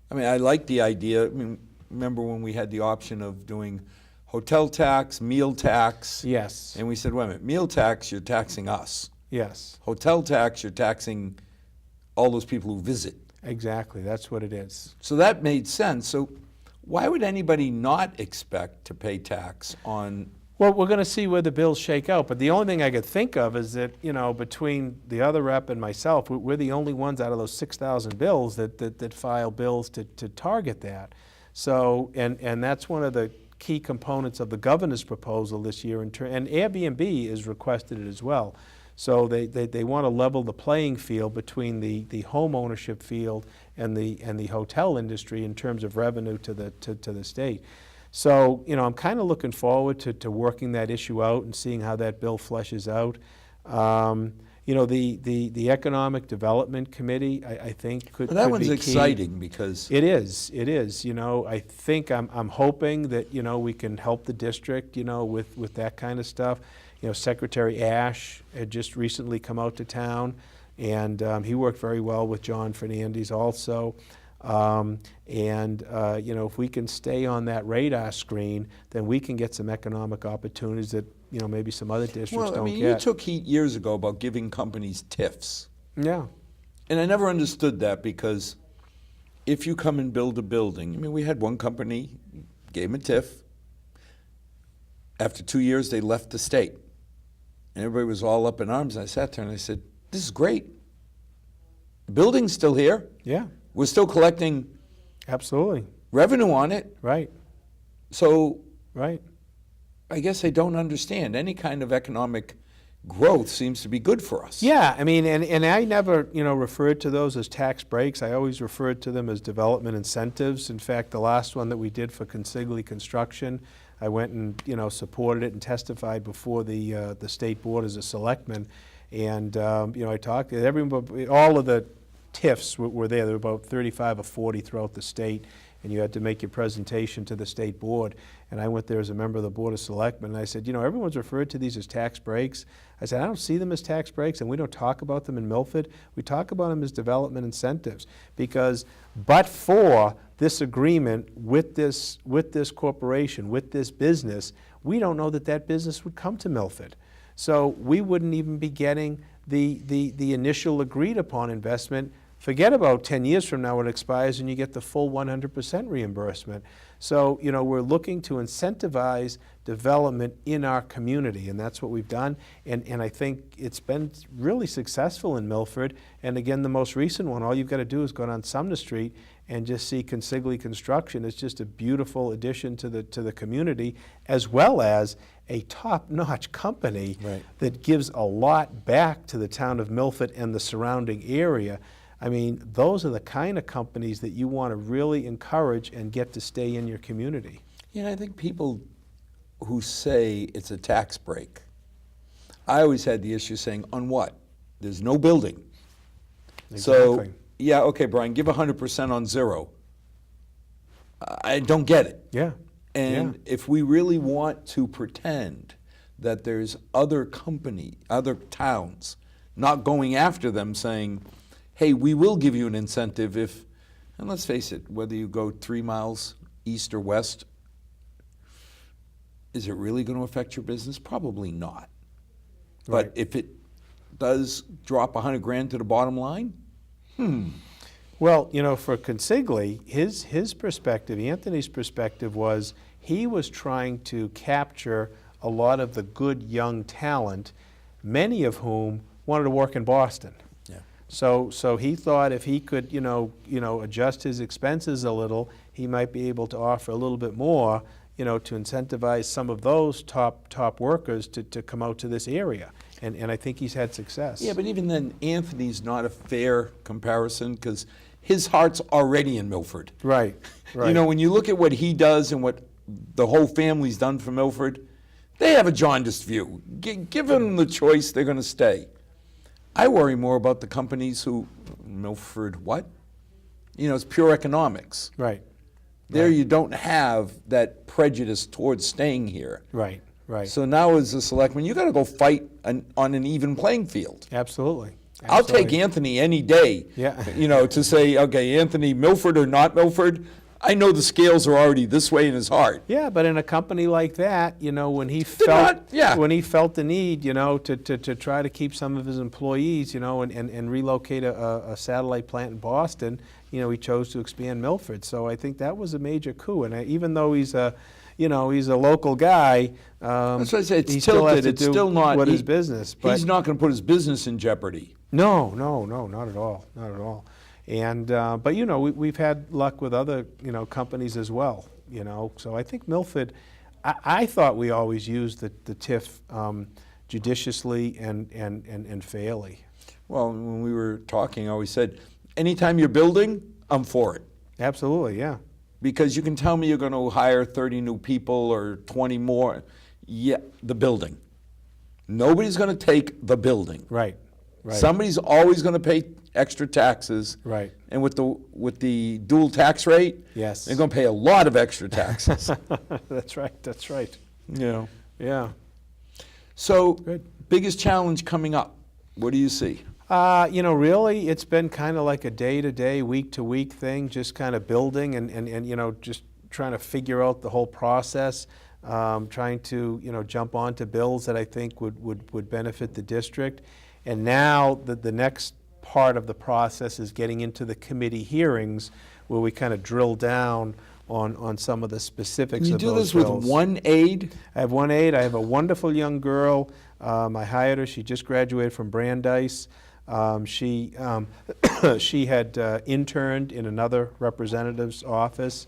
Speaker 1: I mean, I like the idea. I mean, remember when we had the option of doing hotel tax, meal tax?
Speaker 2: Yes.
Speaker 1: And we said, wait a minute, meal tax, you're taxing us.
Speaker 2: Yes.
Speaker 1: Hotel tax, you're taxing all those people who visit.
Speaker 2: Exactly, that's what it is.
Speaker 1: So that made sense. So why would anybody not expect to pay tax on...
Speaker 2: Well, we're going to see where the bills shake out, but the only thing I could think of is that, between the other rep and myself, we're the only ones out of those 6,000 bills that file bills to target that. So, and that's one of the key components of the governor's proposal this year, and Airbnb is requested it as well. So they want to level the playing field between the home ownership field and the hotel industry in terms of revenue to the state. So, I'm kind of looking forward to working that issue out and seeing how that bill fleshes out. you know, the Economic Development Committee, I think could be key.
Speaker 1: Well, that one's exciting because
Speaker 2: It is, you know, I think I'm hoping that, you know, we can help the district, you know, with that kind of stuff. You know, Secretary Ash had just recently come out to town, and he worked very well with John Fernandez also. You know, if we can stay on that radar screen, then we can get some economic opportunities that, you know, maybe some other districts
Speaker 1: well, I
Speaker 2: don't
Speaker 1: mean,
Speaker 2: get.
Speaker 1: you took heat years ago about giving companies TIFs.
Speaker 2: Yeah,
Speaker 1: And I never understood that because if you come and build a building, I mean, we had one company, gave them a TIF. After 2 years, they left the state. And everybody was all up in arms. And I sat there and I said, this is great. The building's still here.
Speaker 2: yeah,
Speaker 1: We're still collecting
Speaker 2: absolutely,
Speaker 1: revenue on it.
Speaker 2: right,
Speaker 1: So
Speaker 2: right.
Speaker 1: I guess I don't understand. Any kind of economic growth seems to be good for us.
Speaker 2: Yeah, I mean, and I never, you know, referred to those as tax breaks. I always referred to them as development incentives. In fact, the last one that we did for Consigli Construction, I went and, you know, supported it and testified before the state board as a selectman. And, you know, I talked to everybody, all of the TIFs were there. There were about 35 or 40 throughout the state, and you had to make your presentation to the state board. And I went there as a member of the Board of Selectmen, and I said, you know, everyone's referred to these as tax breaks. I said, I don't see them as tax breaks, and we don't talk about them in Milford. We talk about them as development incentives, because but for this agreement with this corporation, with this business, we don't know that that business would come to Milford. So we wouldn't even be getting the initial agreed upon investment. Forget about 10 years from now when it expires and you get the full 100% reimbursement. So, you know, we're looking to incentivize development in our community, and that's what we've done. And I think it's been really successful in Milford. And again, the most recent one, all you've got to do is go down Sumner Street and just see Consigli Construction. It's just a beautiful addition to the community, as well as a top-notch company
Speaker 1: Right.
Speaker 2: that gives a lot back to the town of Milford and the surrounding area. I mean, those are the kind of companies that you want to really encourage and get to stay in your community.
Speaker 1: Yeah, I think people who say it's a tax break, I always had the issue saying, on what? There's no building. So,
Speaker 2: Exactly.
Speaker 1: yeah, okay, Brian, give 100% on zero. I don't get it.
Speaker 2: Yeah.
Speaker 1: And if we really want to pretend that there's other towns not going after them saying, hey, we will give you an incentive if, and let's face it, whether you go 3 miles east or west, is it really going to affect your business? Probably not.
Speaker 2: Right.
Speaker 1: But if it does drop 100 grand to the bottom line,
Speaker 2: Well, you know, for Consigli, his perspective, Anthony's perspective was he was trying to capture a lot of the good young talent, many of whom wanted to work in Boston.
Speaker 1: yeah.
Speaker 2: So he thought if he could, you know, adjust his expenses a little, he might be able to offer a little bit more, you know, to incentivize some of those top workers to come out to this area. And I think he's had success.
Speaker 1: Yeah, but even then, Anthony's not a fair comparison because his heart's already in Milford.
Speaker 2: Right, right.
Speaker 1: You know, when you look at what he does and what the whole family's done for Milford, they have a jaundiced view. Give them the choice, they're going to stay. I worry more about the companies who, Milford what? You know, it's pure economics.
Speaker 2: Right,
Speaker 1: There you don't have that prejudice towards staying here.
Speaker 2: right, right.
Speaker 1: So now as a selectman, you got to go fight on an even playing field.
Speaker 2: Absolutely.
Speaker 1: I'll take
Speaker 2: Absolutely.
Speaker 1: Anthony any day.
Speaker 2: Yeah.
Speaker 1: You know, to say, okay, Anthony, Milford or not Milford, I know the scales are already this way in his heart.
Speaker 2: Yeah, but in a company like that, you know, when he
Speaker 1: not- yeah.
Speaker 2: when he felt the need, you know, to try to keep some of his employees, you know, and relocate a satellite plant in Boston, you know, he chose to expand Milford. So I think that was a major coup. And even though he's a local guy,
Speaker 1: That's what I say, it's
Speaker 2: he still has
Speaker 1: tilted,
Speaker 2: to
Speaker 1: it's
Speaker 2: do
Speaker 1: still not.
Speaker 2: what his business. But
Speaker 1: He's not going to put his business in jeopardy.
Speaker 2: No, not at all, not at all. And but you know, we've had luck with other, you know, companies as well. You know, so I think Milford. I thought we always used the TIF judiciously and fairly.
Speaker 1: Well, when we were talking, I always said, anytime you're building, I'm for it.
Speaker 2: Absolutely, yeah.
Speaker 1: Because you can tell me you're going to hire 30 new people or 20 more. Yeah, the building. Nobody's going to take the building.
Speaker 2: Right. Right.
Speaker 1: Somebody's always going to pay extra taxes.
Speaker 2: Right.
Speaker 1: And with the dual tax rate,
Speaker 2: Yes.
Speaker 1: they're going to pay a lot of extra taxes.
Speaker 2: That's right. That's right.
Speaker 1: Yeah.
Speaker 2: Yeah.
Speaker 1: So,
Speaker 2: Good.
Speaker 1: biggest challenge coming up, what do you see?
Speaker 2: Really, it's been kind of like a day-to-day, week-to-week thing, just kind of building and just trying to figure out the whole process, trying to, jump onto bills that I think would benefit the district. And now the next part of the process is getting into the committee hearings where we kind of drill down on some of the specifics
Speaker 1: You
Speaker 2: of
Speaker 1: do
Speaker 2: those
Speaker 1: this
Speaker 2: bills.
Speaker 1: with one aide?
Speaker 2: I have one aide. I have a wonderful young girl. I hired her. She just graduated from Brandeis. She had interned in another representative's office,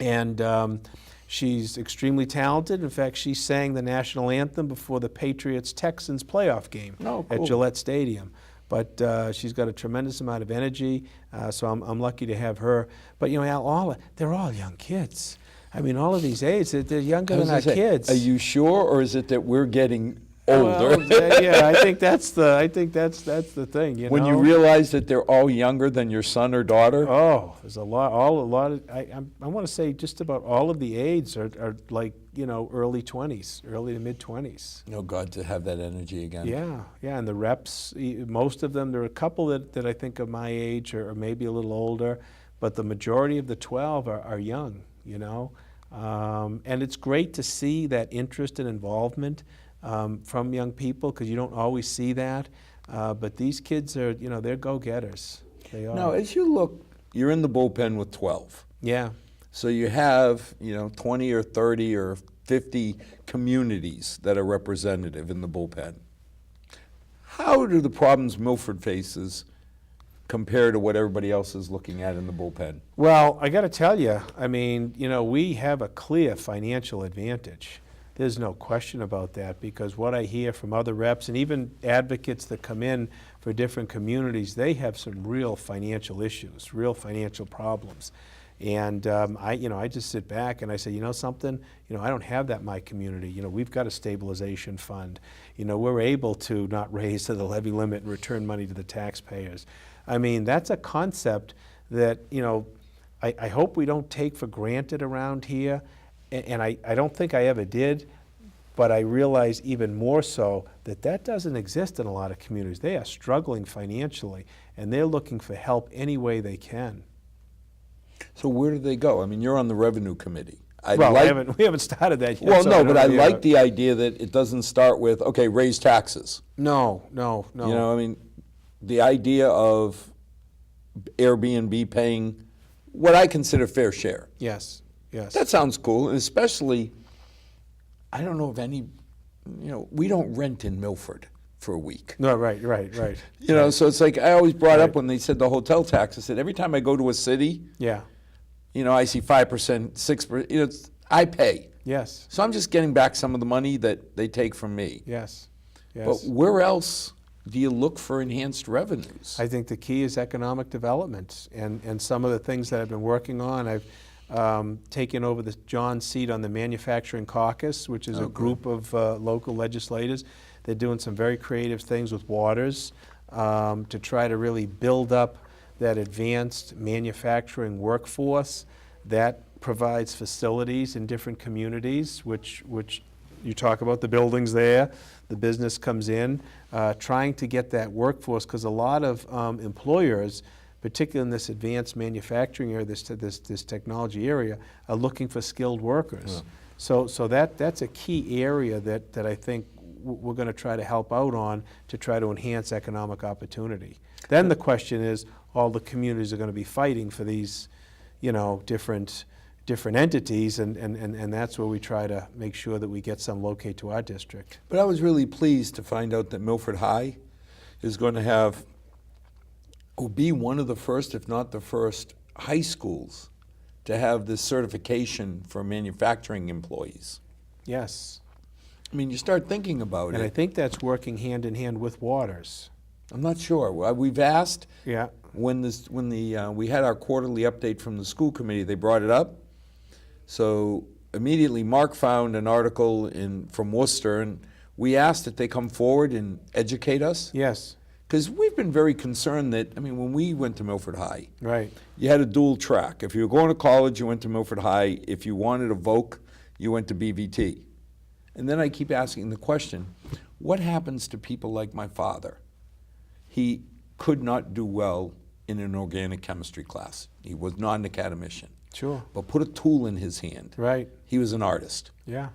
Speaker 2: and she's extremely talented. In fact, she sang the national anthem before the Patriots-Texans playoff game
Speaker 1: Oh,
Speaker 2: at
Speaker 1: cool.
Speaker 2: Gillette Stadium. But she's got a tremendous amount of energy, so I'm lucky to have her. But Al, they're all young kids. I mean, all of these aides, they're younger than our kids.
Speaker 1: Are you sure, or is it that we're getting older?
Speaker 2: Well, yeah, I think that's the thing.
Speaker 1: When you realize that they're all younger than your son or daughter?
Speaker 2: Oh, there's a lot of. I want to say just about all of the aides are like early 20s, early to mid 20s.
Speaker 1: Oh God, to have that energy again.
Speaker 2: Yeah, and the reps, most of them. There are a couple that I think are my age or maybe a little older, but the majority of the 12 are young. And it's great to see that interest and involvement from young people, because you don't always see that. But these kids are, they're go-getters. They are.
Speaker 1: Now, as you look, you're in the bullpen with 12.
Speaker 2: Yeah.
Speaker 1: So you have, 20 or 30 or 50 communities that are representative in the bullpen. How do the problems Milford faces compare to what everybody else is looking at in the bullpen?
Speaker 2: Well, I got to tell you, I mean, we have a clear financial advantage. There's no question about that, because what I hear from other reps and even advocates that come in for different communities, they have some real financial issues, real financial problems. And I just sit back and I say, something, I don't have that in my community. We've got a stabilization fund. We're able to not raise to the levy limit and return money to the taxpayers. I mean, that's a concept that, I hope we don't take for granted around here. And I don't think I ever did, but I realize even more so that doesn't exist in a lot of communities. They are struggling financially, and they're looking for help any way they can.
Speaker 1: So where do they go? I mean, you're on the revenue committee.
Speaker 2: We haven't started that yet.
Speaker 1: Well,
Speaker 2: so
Speaker 1: no, but I like
Speaker 2: the.
Speaker 1: the idea that it doesn't start with, okay, raise taxes.
Speaker 2: No.
Speaker 1: I mean, the idea of Airbnb paying what I consider fair share.
Speaker 2: Yes.
Speaker 1: That sounds cool, and especially, I don't know of any, we don't rent in Milford for a week.
Speaker 2: No, right.
Speaker 1: So it's like I always brought up
Speaker 2: Right.
Speaker 1: when they said the hotel tax, I said every time I go to a city,
Speaker 2: Yeah.
Speaker 1: I see 5%, 6%, I pay.
Speaker 2: Yes.
Speaker 1: So I'm just getting back some of the money that they take from me.
Speaker 2: Yes.
Speaker 1: But where else do you look for enhanced revenues?
Speaker 2: I think the key is economic development, and some of the things that I've been working on. I've taken over John's seat on the Manufacturing Caucus, which is a group of local legislators. They're doing some very creative things with waters to try to really build up that advanced manufacturing workforce that provides facilities in different communities, which you talk about the buildings there, the business comes in, trying to get that workforce, because a lot of employers, particularly in this advanced manufacturing area, this technology area, are looking for skilled workers. Yeah. So that's a key area that I think we're going to try to help out on to try to enhance economic opportunity. Then the question is, all the communities are going to be fighting for these, different entities, and that's where we try to make sure that we get some locate to our district.
Speaker 1: But I was really pleased to find out that Milford High is going to be one of the first, if not the first, high schools to have this certification for manufacturing employees.
Speaker 2: Yes.
Speaker 1: I mean, you start thinking about it.
Speaker 2: And I think that's working hand in hand with Waters.
Speaker 1: I'm not sure. We've asked.
Speaker 2: Yeah.
Speaker 1: When we had our quarterly update from the school committee, they brought it up. So immediately Mark found an article from Worcester, and we ask that they come forward and educate us.
Speaker 2: Yes,
Speaker 1: Because we've been very concerned that, I mean, when we went to Milford High,
Speaker 2: right.
Speaker 1: you had a dual track. If you were going to college, you went to Milford High. If you wanted a voc, you went to BVT. And then I keep asking the question, what happens to people like my father? He could not do well in an organic chemistry class. He was not an academician.
Speaker 2: Sure.
Speaker 1: But put a tool in his hand.
Speaker 2: Right.
Speaker 1: He was an artist.
Speaker 2: Yeah.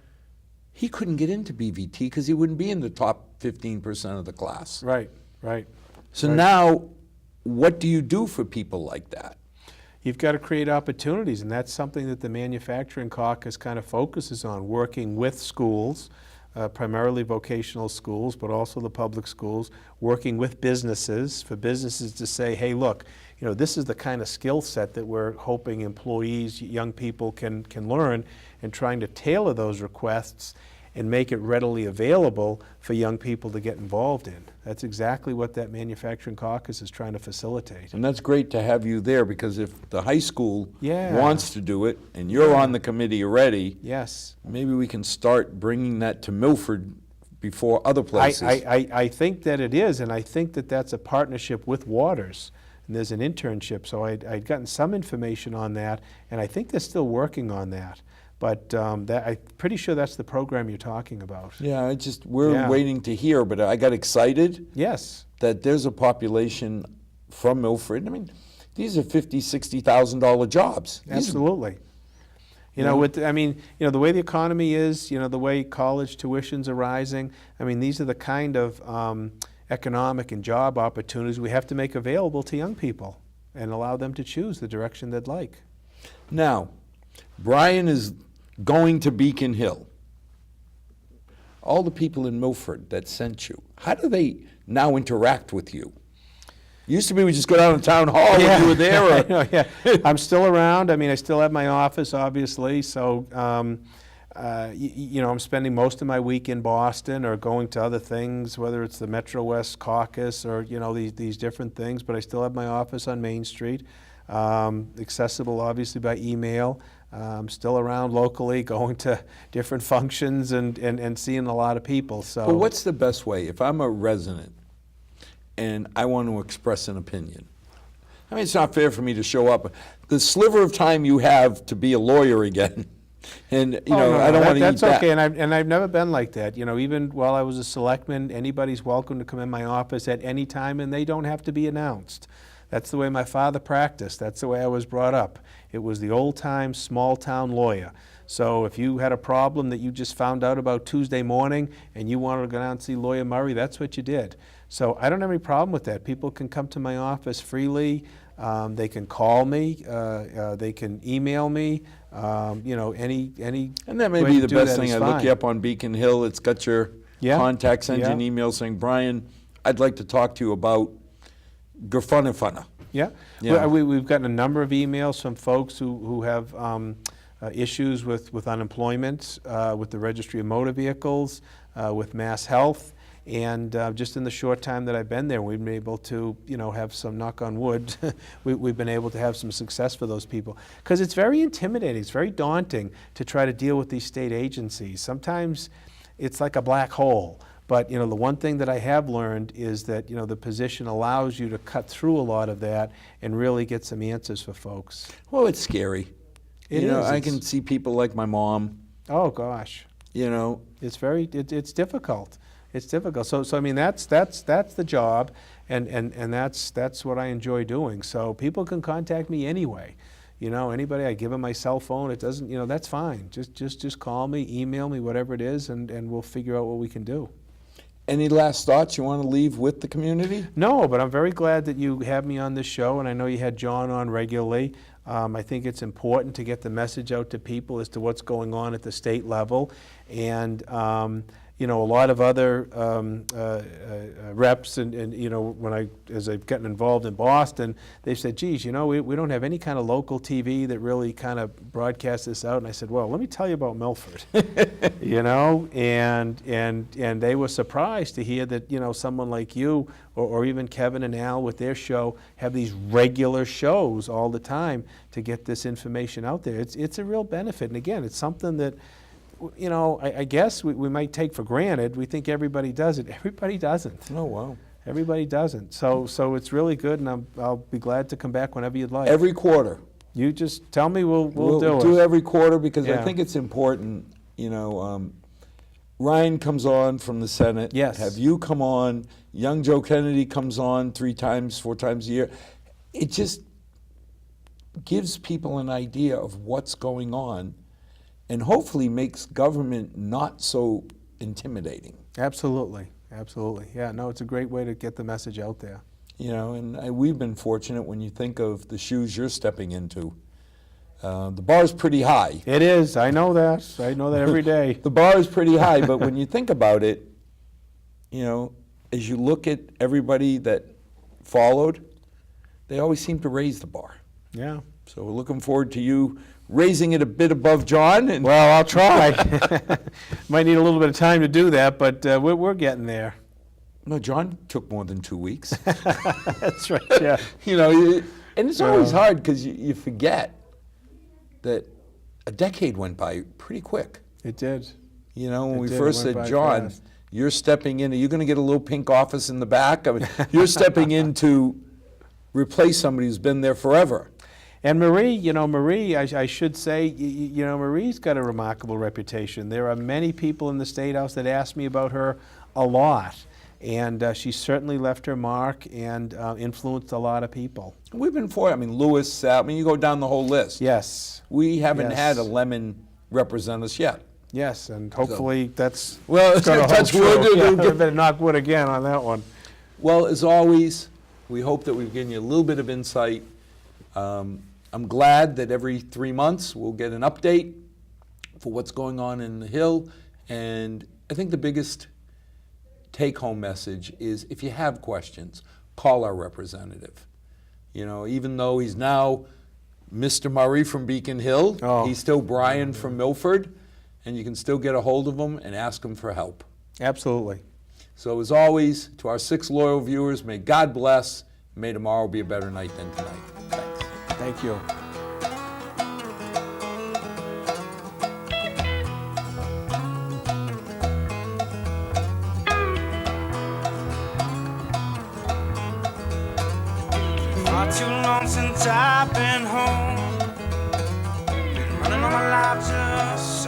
Speaker 1: He couldn't get into BVT because he wouldn't be in the top 15% of the class.
Speaker 2: Right. Right.
Speaker 1: So
Speaker 2: Right.
Speaker 1: now, what do you do for people like that?
Speaker 2: You've got to create opportunities, and that's something that the Manufacturing Caucus kind of focuses on, working with schools, primarily vocational schools, but also the public schools, working with businesses, for businesses to say, hey, look, you know, this is the kind of skill set that we're hoping employees, young people can learn, and trying to tailor those requests and make it readily available for young people to get involved in. That's exactly what that Manufacturing Caucus is trying to facilitate.
Speaker 1: And that's great to have you there, because if the high school
Speaker 2: Yeah.
Speaker 1: wants to do it and you're on the committee already,
Speaker 2: Yes.
Speaker 1: maybe we can start bringing that to Milford before other places.
Speaker 2: I think that it is, and I think that that's a partnership with Waters, and there's an internship, so I'd gotten some information on that, and I think they're still working on that. But I'm pretty sure that's the program you're talking about.
Speaker 1: Yeah, we're
Speaker 2: Yeah.
Speaker 1: waiting to hear, but I got excited
Speaker 2: Yes.
Speaker 1: that there's a population from Milford. I mean, these are $50,000, $60,000 jobs. These are-
Speaker 2: Absolutely. You know, the way the economy is, you know, the way college tuitions are rising, I mean, these are the kind of economic and job opportunities we have to make available to young people and allow them to choose the direction they'd like.
Speaker 1: Now, Brian is going to Beacon Hill. All the people in Milford that sent you, how do they now interact with you? Used to be we just go down to town hall when you were there.
Speaker 2: I
Speaker 1: Or,
Speaker 2: know, yeah. I'm still around. I mean, I still have my office, obviously. So, you know, I'm spending most of my week in Boston or going to other things, whether it's the Metro West Caucus or, you know, these different things. But I still have my office on Main Street, accessible, obviously, by email. I'm still around locally, going to different functions and seeing a lot of people. So,
Speaker 1: but what's the best way if I'm a resident and I want to express an opinion? I mean, it's not fair for me to show up. The sliver of time you have to be a lawyer again, and I don't want to eat
Speaker 2: That's
Speaker 1: that.
Speaker 2: okay, and I've never been like that. You know, even while I was a selectman, anybody's welcome to come in my office at any time, and they don't have to be announced. That's the way my father practiced. That's the way I was brought up. It was the old-time, small-town lawyer. So if you had a problem that you just found out about Tuesday morning and you wanted to go down and see Lawyer Murray, that's what you did. So I don't have any problem with that. People can come to my office freely. They can call me. They can email me. You know, any.
Speaker 1: And that may
Speaker 2: way
Speaker 1: be
Speaker 2: to
Speaker 1: the
Speaker 2: do
Speaker 1: best
Speaker 2: that
Speaker 1: thing.
Speaker 2: is
Speaker 1: I look
Speaker 2: fine.
Speaker 1: you up on Beacon Hill. It's got your
Speaker 2: Yeah.
Speaker 1: contact, send you
Speaker 2: Yeah.
Speaker 1: an email saying, Brian, I'd like to talk to you about Gerfunifuna.
Speaker 2: Yeah,
Speaker 1: Yeah.
Speaker 2: we've gotten a number of emails from folks who have issues with unemployment, with the Registry of Motor Vehicles, with Mass Health, and just in the short time that I've been there, we've been able to, you know, have some, knock on wood, we've been able to have some success for those people. Because it's very intimidating, it's very daunting to try to deal with these state agencies. Sometimes it's like a black hole. But, you know, the one thing that I have learned is that, you know, the position allows you to cut through a lot of that and really get some answers for folks.
Speaker 1: Well, it's scary.
Speaker 2: It
Speaker 1: you know,
Speaker 2: is.
Speaker 1: I
Speaker 2: It's-
Speaker 1: can see people like my mom,
Speaker 2: Oh, gosh.
Speaker 1: you know.
Speaker 2: It's it's difficult. It's difficult. So I mean, that's the job, and that's what I enjoy doing. So people can contact me anyway. You know, anybody, I give them my cell phone. It doesn't, you know, that's fine. Just call me, email me, whatever it is, and we'll figure out what we can do.
Speaker 1: Any last thoughts you want to leave with the community?
Speaker 2: No, but I'm very glad that you have me on this show, and I know you had John on regularly. I think it's important to get the message out to people as to what's going on at the state level. And, you know, a lot of other reps and, you know, as I've gotten involved in Boston, they've said, geez, you know, we don't have any kind of local TV that really kind of broadcasts this out. And I said, well, let me tell you about Milford, you know, and they were surprised to hear that, you know, someone like you or even Kevin and Al with their show have these regular shows all the time to get this information out there. It's a real benefit. And again, it's something that you know, I guess we might take for granted. We think everybody does it. Everybody doesn't.
Speaker 1: Oh, wow.
Speaker 2: Everybody doesn't. So it's really good, and I'll be glad to come back whenever you'd like.
Speaker 1: Every quarter.
Speaker 2: You just tell me, we'll do it.
Speaker 1: Do every quarter because I
Speaker 2: Yeah.
Speaker 1: think it's important, you know. Ryan comes on from the Senate.
Speaker 2: Yes.
Speaker 1: Have you come on. Young Joe Kennedy comes on 3 times, 4 times a year. It just gives people an idea of what's going on and hopefully makes government not so intimidating.
Speaker 2: Absolutely, absolutely. Yeah, no, it's a great way to get the message out there.
Speaker 1: You know, and we've been fortunate when you think of the shoes you're stepping into. The bar's pretty high.
Speaker 2: It is. I know that. I know that every day.
Speaker 1: The bar is pretty high, but when you think about it, you know, as you look at everybody that followed, they always seem to raise the bar.
Speaker 2: Yeah.
Speaker 1: So we're looking forward to you raising it a bit above John. And
Speaker 2: Well, I'll try. Might need a little bit of time to do that, but we're getting there.
Speaker 1: no, John took more than 2 weeks.
Speaker 2: That's right. Yeah.
Speaker 1: You know, and it's always hard because you forget that a decade went by pretty quick.
Speaker 2: It did.
Speaker 1: You know, when
Speaker 2: It
Speaker 1: we
Speaker 2: did. It
Speaker 1: first
Speaker 2: went
Speaker 1: said,
Speaker 2: by
Speaker 1: John,
Speaker 2: fast.
Speaker 1: you're stepping in, are you going to get a little pink office in the back? I mean, you're stepping in to replace somebody who's been there forever.
Speaker 2: And Marie, you know, I should say, you know, Marie's got a remarkable reputation. There are many people in the State House that ask me about her a lot. And she certainly left her mark and influenced a lot of people.
Speaker 1: We've been for it. I mean, Lewis, Sal, I mean, you go down the whole list.
Speaker 2: Yes.
Speaker 1: We haven't
Speaker 2: Yes.
Speaker 1: had a lemon represent us yet.
Speaker 2: Yes, and hopefully that's
Speaker 1: Well,
Speaker 2: gonna hold
Speaker 1: touch
Speaker 2: true.
Speaker 1: wood.
Speaker 2: Yeah, I better knock wood again on that one.
Speaker 1: Well, as always, we hope that we've given you a little bit of insight. I'm glad that every 3 months we'll get an update for what's going on in the Hill. And I think the biggest take-home message is if you have questions, call our representative. You know, even though he's now Mr. Murray from Beacon Hill, he's still Brian from Milford, and you can still get a hold of him and ask him for help.
Speaker 2: Absolutely.
Speaker 1: So as always, to our 6 loyal viewers, may God bless. May tomorrow be a better night than tonight. Thanks.
Speaker 2: Thank you.
Speaker 3: Not too long since I've been home. Been running all my life just